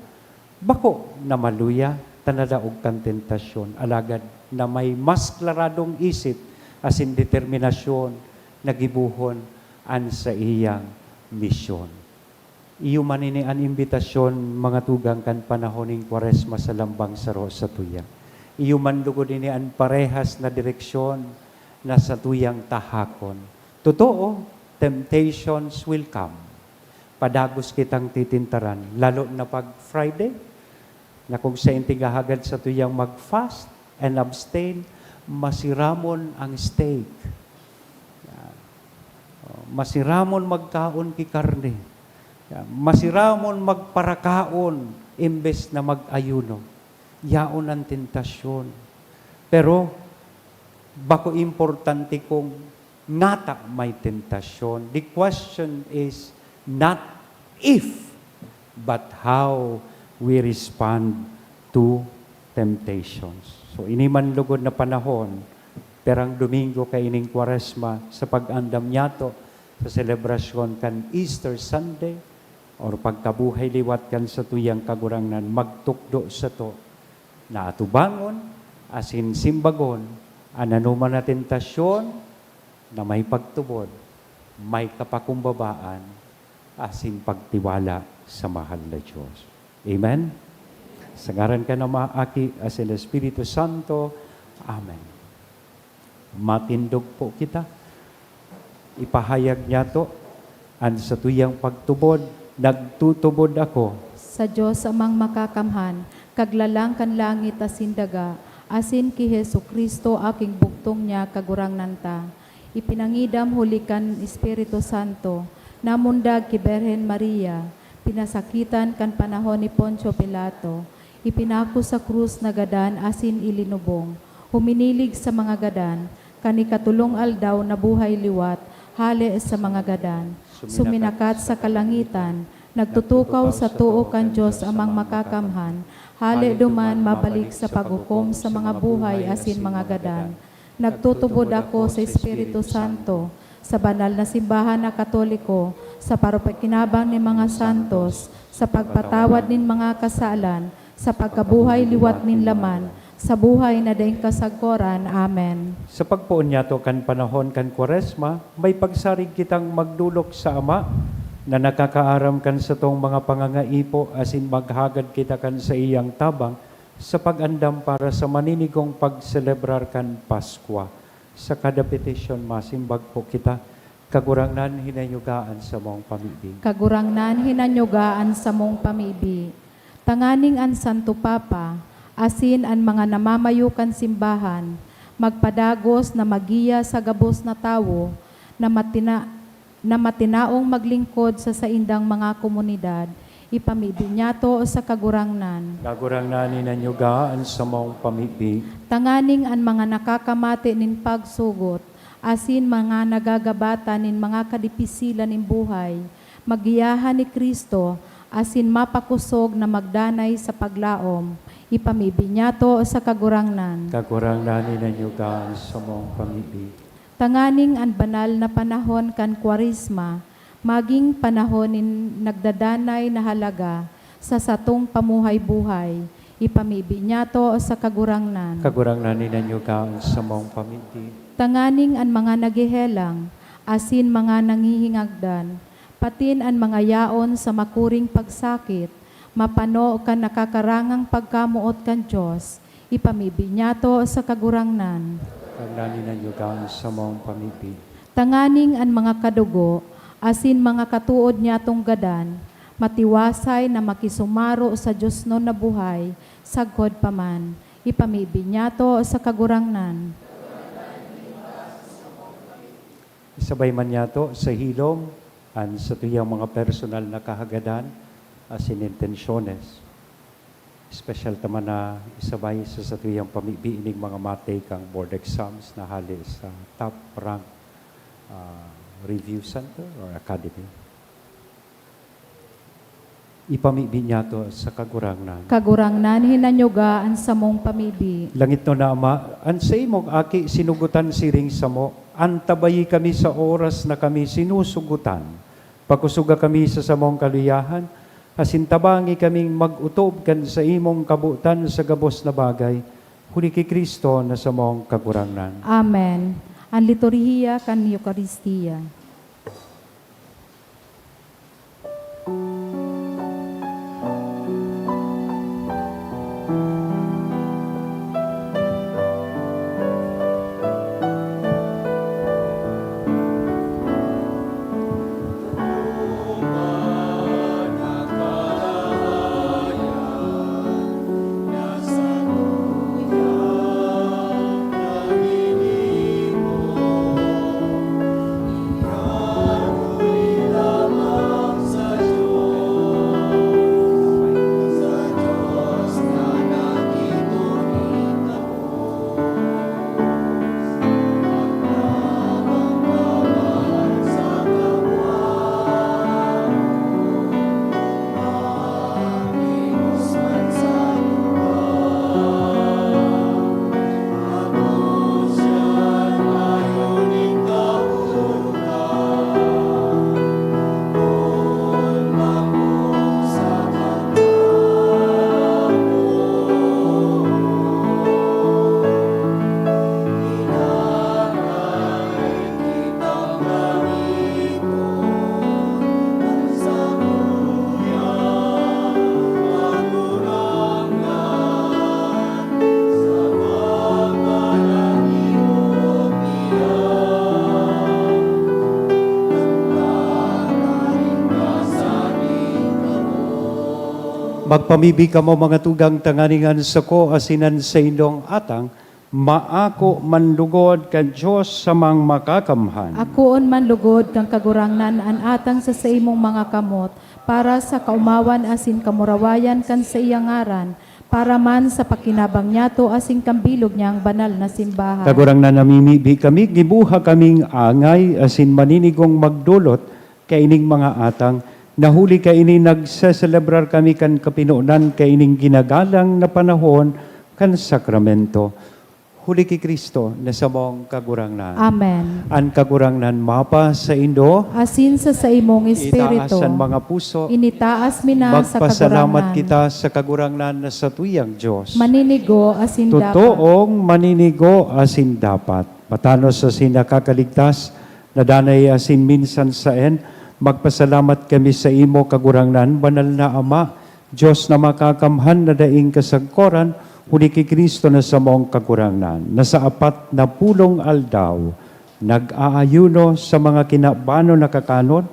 bako na maluya, tanadaog kan tentasyon, alagad na may mas klaradong isip asin determinasyon nagibuhon an sa iyang misyon. Iyo manini an imbitasyon mga tugang kan panahoning Kwaresma sa lambang saro sa tuya. Iyo man lugod ini an parehas na direksyon na sa tuyang tahakon. Totoo, temptations will come. Padagos kitang titintaran, lalo na pag Friday, na kung sa intigahagad sa tuyang mag-fast and abstain, masiramon ang steak. Masiramon magkaon ki karne. Masiramon magparakaon imbes na mag-ayuno. Yaon ang tentasyon. Pero, bako importante kung ngata may tentasyon. The question is not if, but how we respond to temptations. So, iniman lugod na panahon, perang Domingo kay ining Kwaresma sa pag-andam niyato sa selebrasyon kan Easter Sunday or pagkabuhay liwat kan sa tuyang kagurangnan, magtukdo sa to na atubangon, asin simbagon, ananuman na tentasyon na may pagtubod, may kapakumbabaan, asin pagtiwala sa mahal na Diyos. Amen? Sa ngaran ka na maaki as el Espiritu Santo. Amen. Matindog po kita. Ipahayag niya to, ang sa tuyang pagtubod, nagtutubod ako. Sa Diyos amang makakamhan, kaglalang kan langit asin daga, asin ki Hesu Kristo aking buktong niya kagurangnan ta. Ipinangidam hulikan Espiritu Santo, namundag ki Berhen Maria, pinasakitan kan panahon ni Poncio Pilato, ipinako sa krus na gadan asin ilinubong, huminilig sa mga gadan, kani katulong aldaw na buhay liwat, hali sa mga gadan. Suminakat sa kalangitan, nagtutukaw sa tuo kan Diyos amang makakamhan, hali duman mabalik sa paghukom sa mga buhay asin mga gadan. Nagtutubod ako sa Espiritu Santo, sa banal na simbahan na Katoliko, sa parupakinabang ni mga santos, sa pagpatawad nin mga kasalan, sa pagkabuhay liwat nin laman, sa buhay na daing kasagkoran. Amen. Sa pagpuon niya to kan panahon kan Kwaresma, may pagsarig kitang magdulok sa Ama na nakakaaram kan sa tong mga pangangaipo asin maghagad kita kan sa iyang tabang sa pag-andam para sa maninigong pagselebrar kan Paskwa. Sa kada petisyon masimbag po kita, kagurangnan hinayugaan sa mong pamibig. Kagurangnan hinanyugaan sa mong pamibi. Tanganing an Santo Papa, asin an mga namamayukan simbahan, magpadagos na magiya sa gabos na tawo, na matinaong maglingkod sa saindang mga komunidad, ipamibi niya to sa kagurangnan. Kagurangnan hinayugaan sa mong pamibig. Tanganing an mga nakakamati nin pagsugot, asin mga nagagabata nin mga kadipisilan nin buhay, magiyahan ni Kristo, asin mapakusog na magdanay sa paglaom, ipamibi niya to sa kagurangnan. Kagurangnan hinayugaan sa mong pamibig. Tanganing an banal na panahon kan Kwaresma, maging panahon nin nagdadanay na halaga sa satong pamuhay-buhay, ipamibi niya to sa kagurangnan. Kagurangnan hinayugaan sa mong pamibig. Tanganing an mga nagihelang, asin mga nangihingagdan, patin an mga yaon sa makuring pagsakit, mapano kan nakakarangang pagkamuot kan Diyos, ipamibi niya to sa kagurangnan. Kagurangnan hinayugaan sa mong pamibig. Tanganing an mga kadugo, asin mga katuod niya tong gadan, matiwasay na makisumaro sa Diyos no na buhay, sagkod paman, ipamibi niya to sa kagurangnan. Isabay man niya to sa hilom, an sa tuyang mga personal na kahagadan, asin intensyones. Special taman na isabay sa tuyang pamibiinig mga matay kang board exams na hali sa top rank review center or academy. Ipamibi niya to sa kagurangnan. Kagurangnan hinanyugaan sa mong pamibi. Langit no na Ama, an sa imong aki sinugutan siring sa mo, antabayi kami sa oras na kami sinusugutan. Pakusuga kami sa samong kaluyahan, asintabangi kaming mag-utob kan sa imong kabutan sa gabos na bagay, huli kay Kristo na samong kagurangnan. Amen. Ang liturhiya kan Eucharistia. Magpamibi ka mo mga tugang tanganingan sa ko asinan sa indong atang, maako manlugod kan Diyos sa mang makakamhan. Akoon man lugod kang kagurangnan an atang sa imong mga kamot, para sa kaumawan asin kamurawayan kan sa iyang ngaran, para man sa pakinabang niya to asing kambilog niyang banal na simbahan. Kagurang na namimibi kami, gibuha kaming angay, asin maninigong magdulot, kaining mga atang, nahuli kaini nagseselebrar kami kan kapinunan, kaining ginagalang na panahon, kan sakramento. Huli ki Kristo, na samong kagurangnan. Amen. An kagurangnan mapa sa Indo, Asin sa imong espiritu, itaasan mga puso, initaas mina sa magpasalamat kagurangan. kita sa kagurangnan na sa tuyang Diyos. Maninigo asin dapat. Totoong maninigo asin dapat. Patano sa sinakakaligtas, nadanay asin minsan saen, magpasalamat kami sa imo kagurangnan, banal na Ama, Diyos na makakamhan na daing kasagkoran, huli ki Kristo na sa mong kagurangnan, na sa 40 aldaw, nag-aayuno sa mga kinabano na kakanon,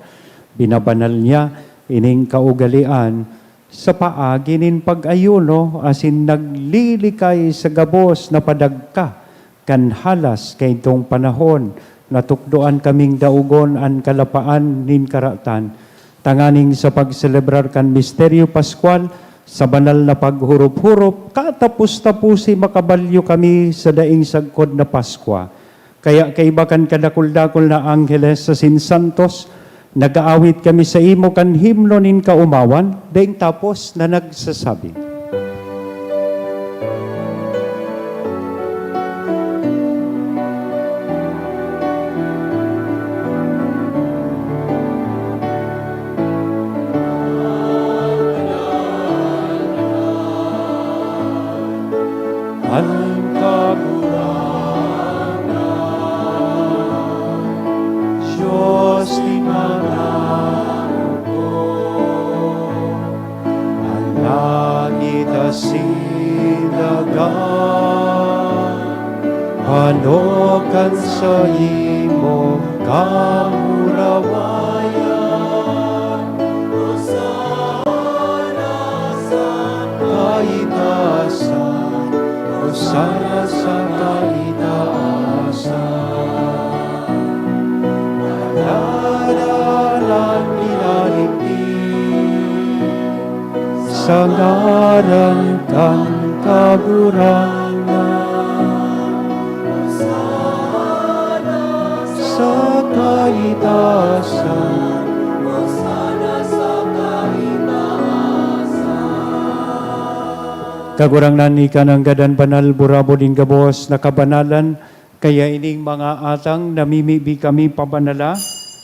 binabanal niya ining kaugalian, sa paagi nin pag-ayuno, asin naglilikay sa gabos na padagka, kan halas kay itong panahon, natukdoan kaming daugon an kalapaan nin karatan, tanganing sa pagselebrar kan misteryo Pascual, sa banal na paghurup-hurup, katapos-tapusi makabalyo kami sa daing sagkod na Paskwa. Kaya kaibakan kadakul-dakul na angheles sa sinsantos, nag-aawit kami sa imo kan himno nin kaumawan, daing tapos na nagsasabi. Ang kagurangan, Diyos tinanang ko, ang langit asilagan, panokan sa imo kamurawayan, Hosana sa kaitasan, Hosana sa kaitaasan. Malalalan nilalipin sa ngaran kang kagurangan. Hosana sa kaitaasan. Hosana sa kaitaasan. Kagurangnan ni kanang gadan banal burabo din gabos na kabanalan, kaya ining mga atang namimibi kami pabanala,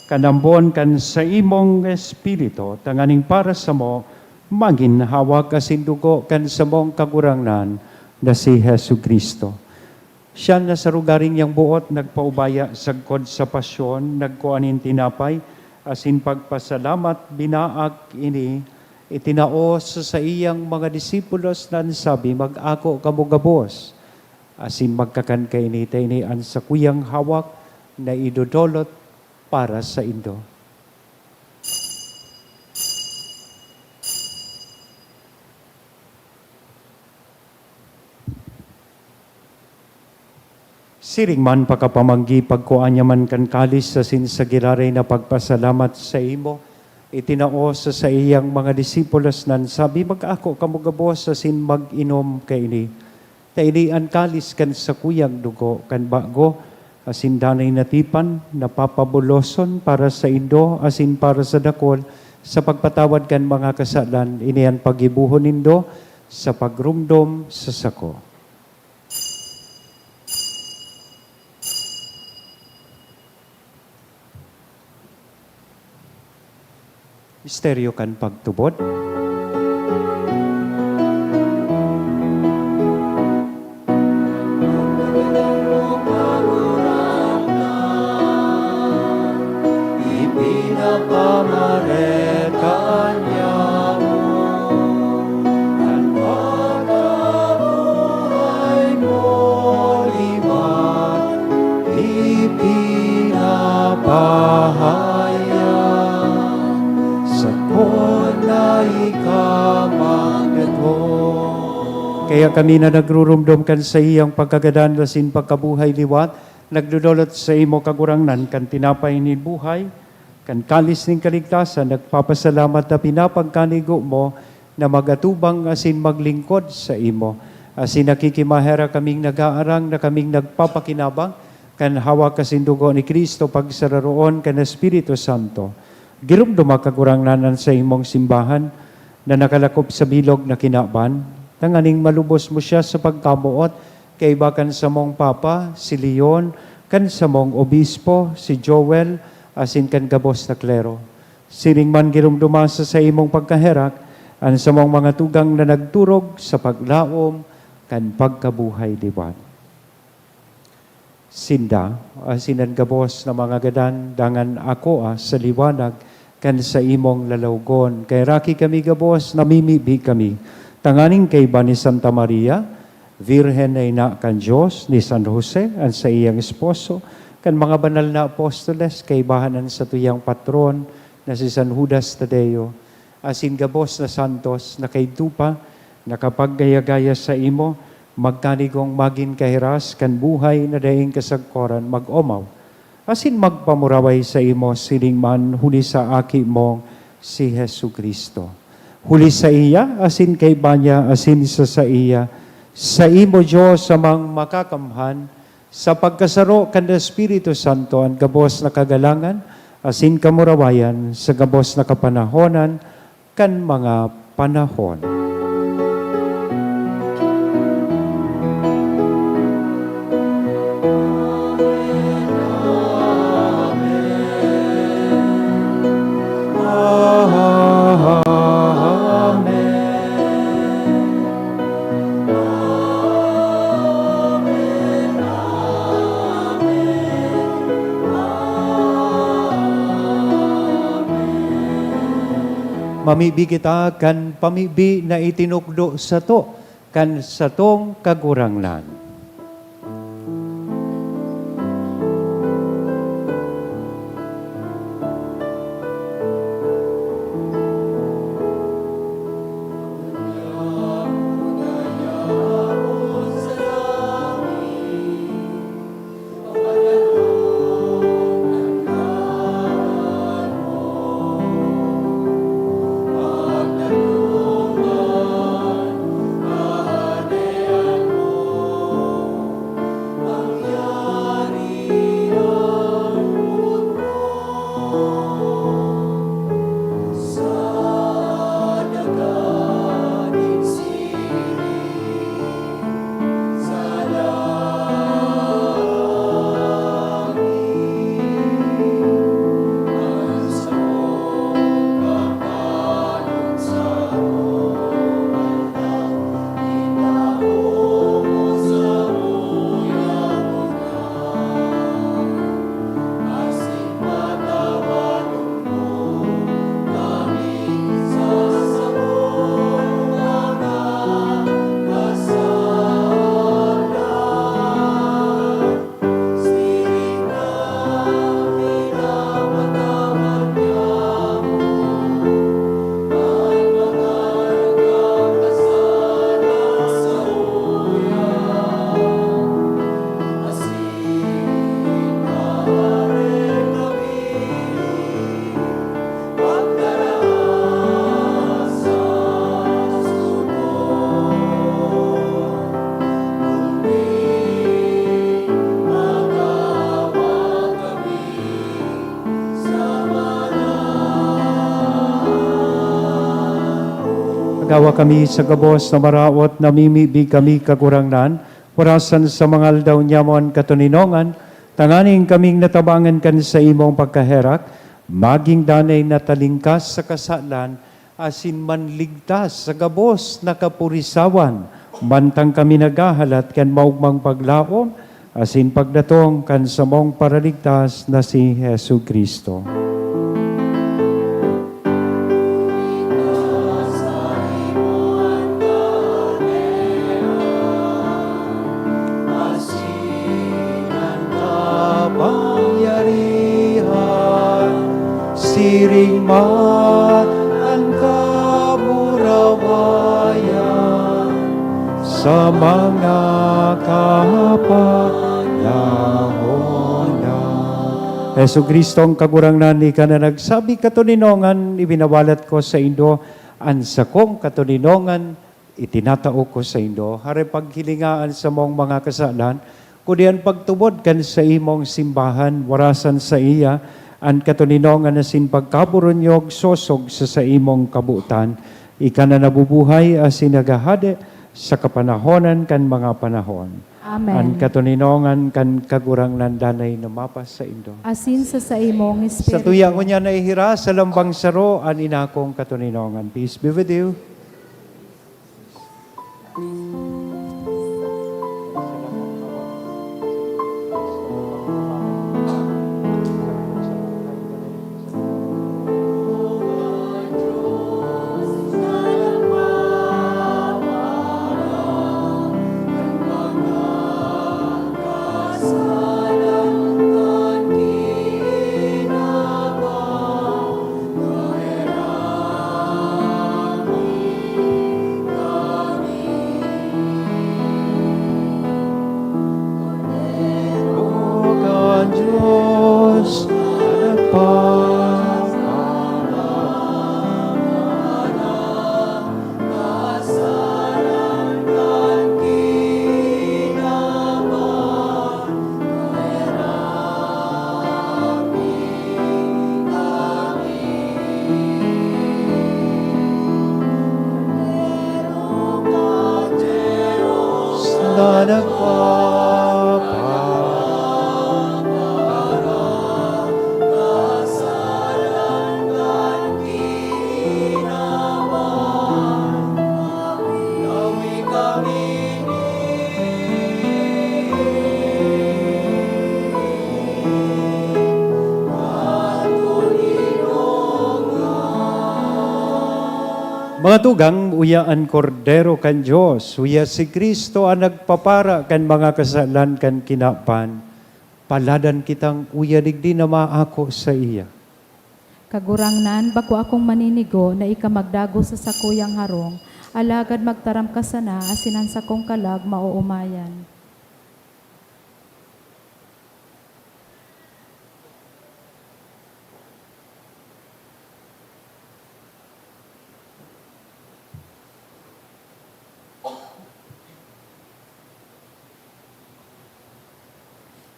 kanambon kan sa imong espiritu, tanganing para sa mo, magin hawak asin dugo kan sa mong kagurangnan na si Hesu Kristo. Siya na sa rugaring yang buot, nagpaubaya sagkod sa pasyon, nagkuanin tinapay, asin pagpasalamat, binaak ini, itinaos sa iyang mga disipulos na sabi, mag-ako kamugabos, asin magkakan kay ini an sa kuyang hawak na idodolot para sa Indo. Siring man pakapamanggi pagkuanya man kan kalis sa sinsagiraray na pagpasalamat sa imo, itinaos sa iyang mga disipulos nan sabi, mag-ako kamugabos sa sin mag-inom kay ini. Tainian kalis kan sa kuyang dugo kan bago, asin danay natipan, napapabuloson para sa Indo, asin para sa dakol, sa pagpatawad kan mga kasalan, iniyan pagibuhon nindo sa pagrumdom sa sako. Misteryo kan pagtubod. Ipinapamarekan niya mo ang pagkabuhay mo liwat, ipinapahayag sa na ikamagdato. Kaya kami na nagrurumdum kan sa iyang pagkagadan lasin pagkabuhay liwat, nagdudulot sa imo kagurangnan kan tinapay ni buhay, kan kalis ning kaligtasan, nagpapasalamat na pinapagkanigo mo, na magatubang asin maglingkod sa imo. Asin nakikimahera kaming nag-aarang na kaming nagpapakinabang kan hawak kasin dugo ni Kristo pagsararoon kan Espiritu Santo. Girumduma kagurangnanan sa imong simbahan na nakalakop sa bilog na kinaban. Tanganing malubos mo siya sa pagkamuot kay bakan sa mong Papa, si Leon, kan sa mong Obispo, si Joel, asin kan gabos na klero. Siring man girumduma sa imong pagkaherak, an sa mong mga tugang na nagturog sa paglaom, kan pagkabuhay diwan. Sinda, asinan gabos na mga gadan, dangan ako sa liwanag, kan sa imong lalawgon. Kay raki kami gabos, namimibi kami. Tanganing kay ba ni Santa Maria, Virhen na ina kan Diyos, ni San Jose, an sa iyang esposo, kan mga banal na apostoles, kay bahanan sa tuyang patron, na si San Judas Tadeo, asin gabos na santos, na kay tupa, nakapaggaya-gaya sa imo, magkanigong magin kahiras, kan buhay na daing kasagkoran mag-omaw. Asin magpamuraway sa imo, siling man huli sa aki mong si Hesu Kristo. Huli sa iya, asin kay banya, asin sa iya, sa imo Diyos amang makakamhan, sa pagkasaro kan Espiritu Santo, ang gabos na kagalangan, asin kamurawayan, sa gabos na kapanahonan, kan mga panahon. Mamibi kita kan pamibi na itinukdo sa to, kan sa tong kagurangnan. Agawa kami sa gabos na maraot, namimibi kami kagurangnan, warasan sa mga aldaw nyamon katuninongan, tanganing kaming natabangan kan sa imong pagkaherak, maging danay na talingkas sa kasalan, asin manligtas sa gabos na kapurisawan, mantang kami nagahalat kan maugmang paglaom, asin pagdatong kan sa mong paraligtas na si Hesu Kristo. Siring man ang kamurawayan sa mga kapanahon. Hesu Kristo ang kagurangnan ni ka na nagsabi katuninongan, ibinawalat ko sa Indo, An sa kong katuninongan, itinatao ko sa Indo, hari paghilingaan sa mong mga kasalan, kudian pagtubod kan sa imong simbahan, warasan sa iya, an katuninongan na sin pagkaburonyog, sosog sa imong kabutan, ika na nabubuhay as sinagahade sa kapanahonan kan mga panahon. Amen. An katuninongan kan kagurang nandanay na mapas sa Indo. Asin sa imong Sa espiritu. tuya ko niya naihira sa lambang saro an inakong katuninongan. Peace be with you. Bukan Diyos na Mga tugang, uya an kordero kan Diyos, uya si Kristo ang nagpapara kan mga kasalan kan kinapan, paladan kitang uya digdi na maako sa iya. Kagurangnan, bako akong maninigo na ikamagdago sa sakuyang harong, alagad magtaram ka sana, asinan sa kong kalag mauumayan.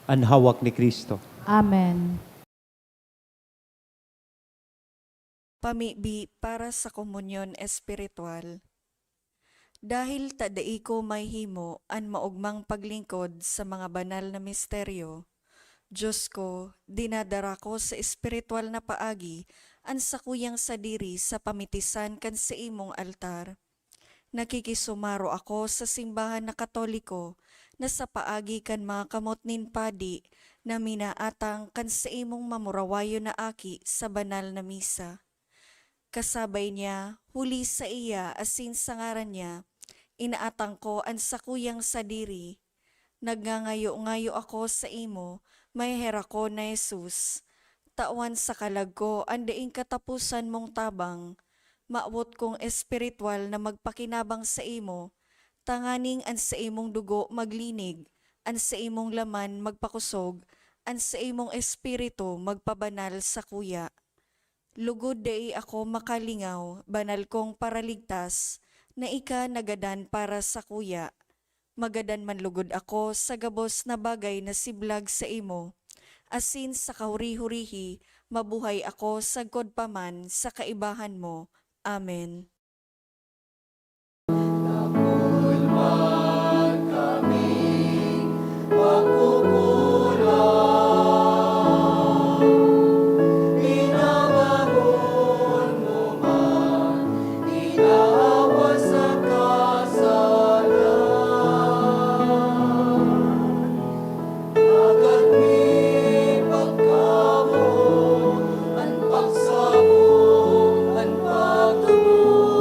Ang hawak ni Kristo. Amen. Pamibi para sa komunyon espiritual. Dahil tadai ko may himo an maugmang paglingkod sa mga banal na misteryo, Diyos ko, dinadara ko sa espiritual na paagi an sakuyang sadiri sa pamitisan kan sa imong altar. Nakikisumaro ako sa simbahan na Katoliko na sa paagi kan mga kamot nin padi na minaatang kan sa imong mamurawayo na aki sa banal na misa. Kasabay niya, huli sa iya asin sa ngaran niya, inaatang ko ang sakuyang sadiri. Nagngangayo-ngayo ako sa imo, may hera ko na Jesus. Tawan sa kalag ko, ang daing katapusan mong tabang. Maawot kong espiritual na magpakinabang sa imo, tanganing an sa imong dugo maglinig, an sa imong laman magpakusog, an sa imong espiritu magpabanal sa kuya. Lugod dai ako makalingaw, banal kong paraligtas, na ika nagadan para sa kuya. Magadan man lugod ako sa gabos na bagay na siblag sa imo. Asin sa kahuri-hurihi, mabuhay ako sa godpaman sa kaibahan mo. Amen. An pagsabo, an pagtubo,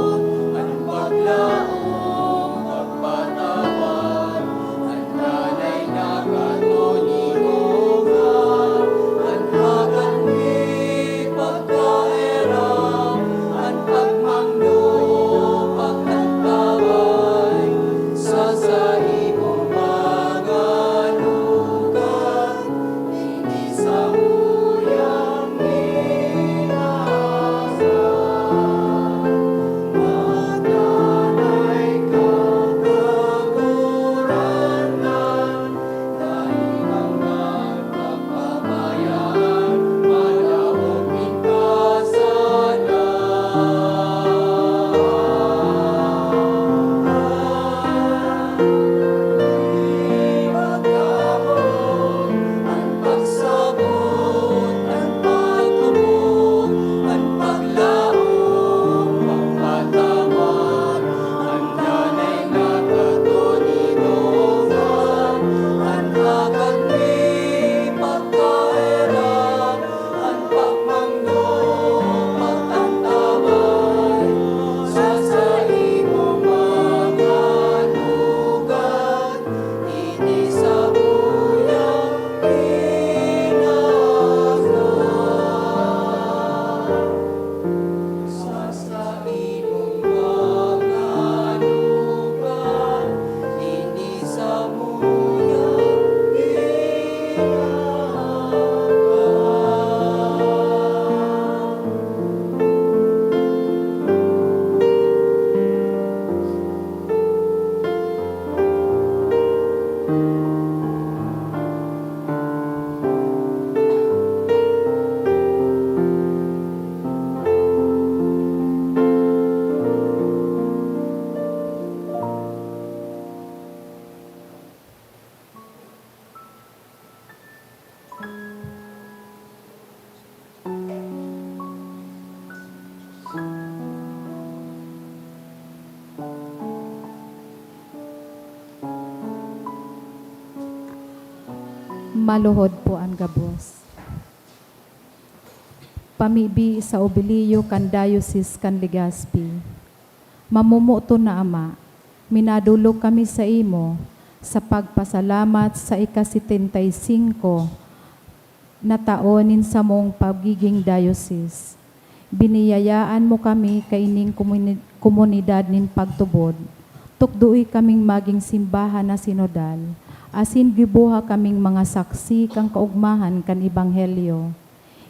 Maluhod po ang gabos. Pamibi sa Obilio kan Diocese kan Legazpi. Mamumuto na Ama, minadulog kami sa imo sa pagpasalamat sa ika-75 na taonin sa mong pagiging diocese. Biniyayaan mo kami kaining komunidad nin pagtubod. Tukdui kaming maging simbahan na sinodal. Asin gibuha kaming mga saksi kang kaugmahan kan ebanghelyo.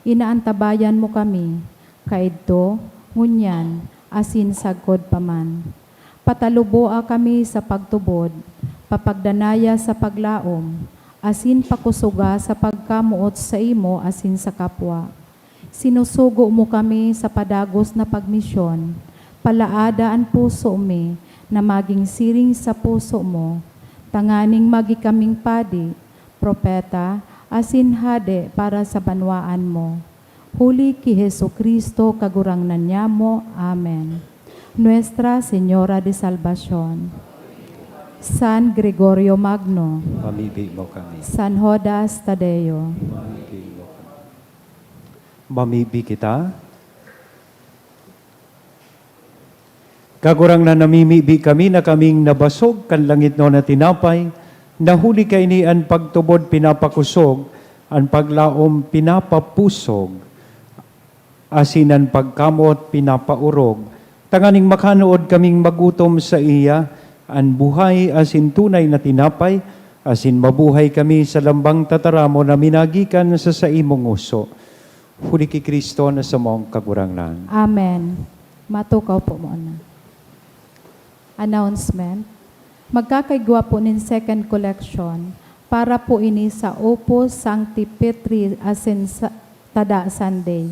Inaantabayan mo kami, kaidto, ngunyan, asin sagkod paman. Pataluboa kami sa pagtubod, papagdanaya sa paglaom, asin pakusuga sa pagkamuot sa imo asin sa kapwa. Sinusugo mo kami sa padagos na pagmisyon, palaada ang puso mi na maging siring sa puso mo, tanganing magi kaming padi, propeta, asin hade para sa banwaan mo. Huli ki Hesu Kristo kagurangnan niya mo. Amen. Nuestra Señora de Salvación, San Gregorio Magno, Pamibi mo kami. San Judas Tadeo, Pamibi mo kami. Mamibi kita. Kagurang na namimibi kami na kaming nabasog kan langit no na tinapay, nahuli kay ni an pagtubod pinapakusog, an paglaom pinapapusog, asinan pagkamot pinapaurog, tanganing makanood kaming magutom sa iya, an buhay asin tunay na tinapay, asin mabuhay kami sa lambang tataramo na minagikan sa imong uso. Huli ki Kristo na sa mong kagurangnan. Amen. Matukaw po muna. Announcement. Magkakaigwa po nin second collection para po ini sa Opus Sancti Petri asin sa Tada Sunday.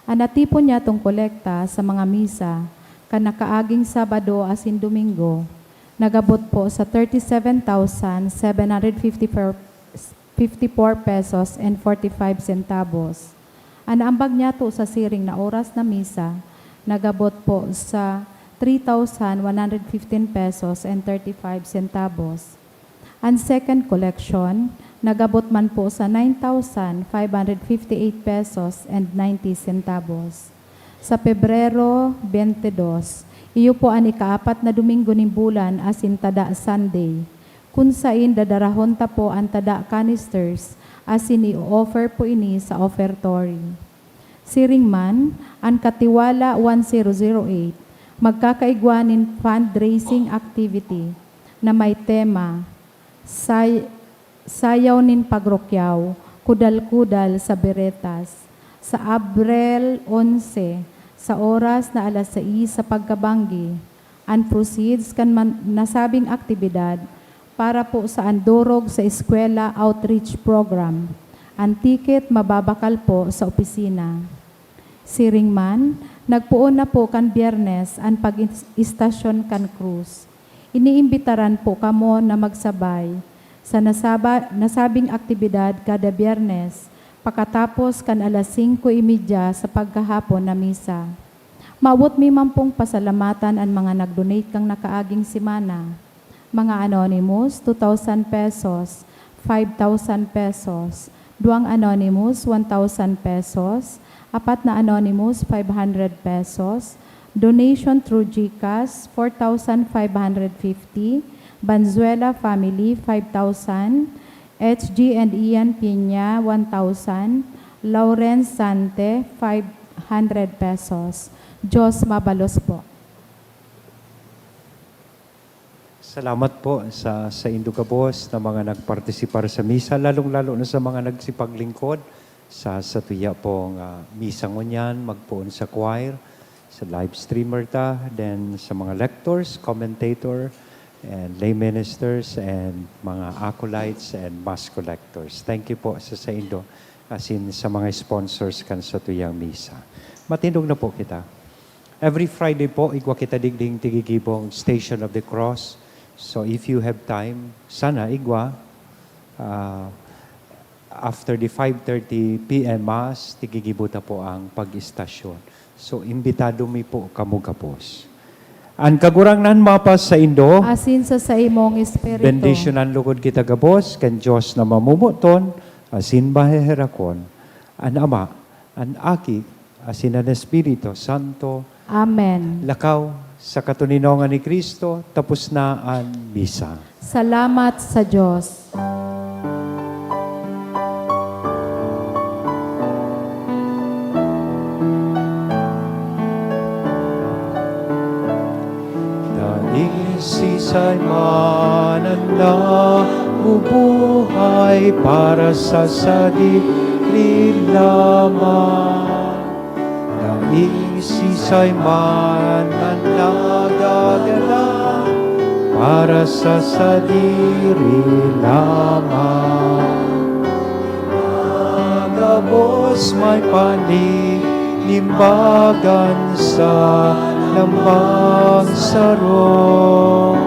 Anati po niya tong kolekta sa mga misa kanakaaging Sabado asin Domingo. Nagabot po sa 37,754 pesos and 45 centavos. Anaambag niya to sa siring na oras na misa, nagabot po sa 3,115 pesos and 35 centavos. Ang second collection, nagabot man po sa 9,558 pesos and 90 centavos. Sa Pebrero 22, iyo po ang ikaapat na Domingo ng bulan asin Tada Sunday, kung sain dadarahon ta po ang tada canisters asin i-offer po ini sa offertory. Siring man, ang Katiwala 1008, magkakaigwanin fundraising activity na may tema Sayaw nin Pagrokyaw, Kudal-Kudal sa Beretas, sa Abril 11, sa oras na 6 sa pagkabanggi, and proceeds kan nasabing aktibidad para po sa andurog sa eskwela outreach program. Ang ticket mababakal po sa opisina. Siring man, nagpuon na po kan Biyernes ang pag-istasyon kan Cruz. Iniimbitaran po kamo na magsabay sa nasabing aktibidad kada Biyernes, pakatapos kan 5:30 sa pagkahapon na misa. Maabot mi man pong pasalamatan ang mga nag-donate kang nakaaging simana. Mga anonymous, 2,000 pesos, 5,000 pesos, 2 anonymous, 1,000 pesos, 4 na anonymous, 500 pesos, donation through GCash, 4,550, Banzuela Family, 5,000, HG and Ian Piña, 1,000, Lawrence Sante, 500 pesos. Diyos mabalos po. Salamat po sa Indugabos na mga nagpartisipar sa misa, lalong-lalo na sa mga nagsipaglingkod sa tuya pong misa ngunyan, magpuon sa choir, sa live streamer ta, then sa mga lectors, commentator, and lay ministers, and mga acolytes and mass collectors. Thank you po sa Indo, as in sa mga sponsors kan sa tuyang misa. Matindog na po kita. Every Friday po, igwa kita digding tigigibong Station of the Cross. So if you have time, sana igwa, after the 5:30 p.m. Mass, tigigibuta po ang pag-istasyon. So, imbitado mi po kamugapos. Ang kagurangnan mapas sa Indo, Asin sa imong espiritu. benditionan lugod kita gabos, kan Diyos na mamumuton, asin baheherakon, an Ama, an Aki, asin an Espiritu Santo, Amen. lakaw sa katuninongan ni Kristo, tapos na ang misa. Salamat sa Diyos. Naisisay man ang nabubuhay para sa sarili lamang. Naisisay man ang nagagalang para sa sarili lamang. Nagabos may panimbagan sa lambang sarong.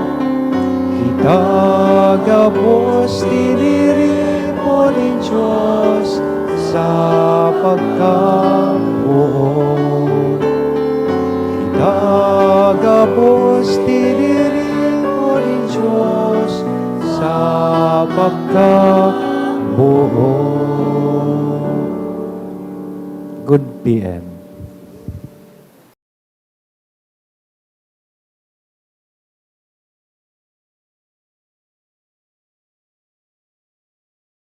Kitagabos dinirimo ni Diyos sa pagkabuo. Kitagabos dinirimo ni Diyos sa pagkabuo. Good PM.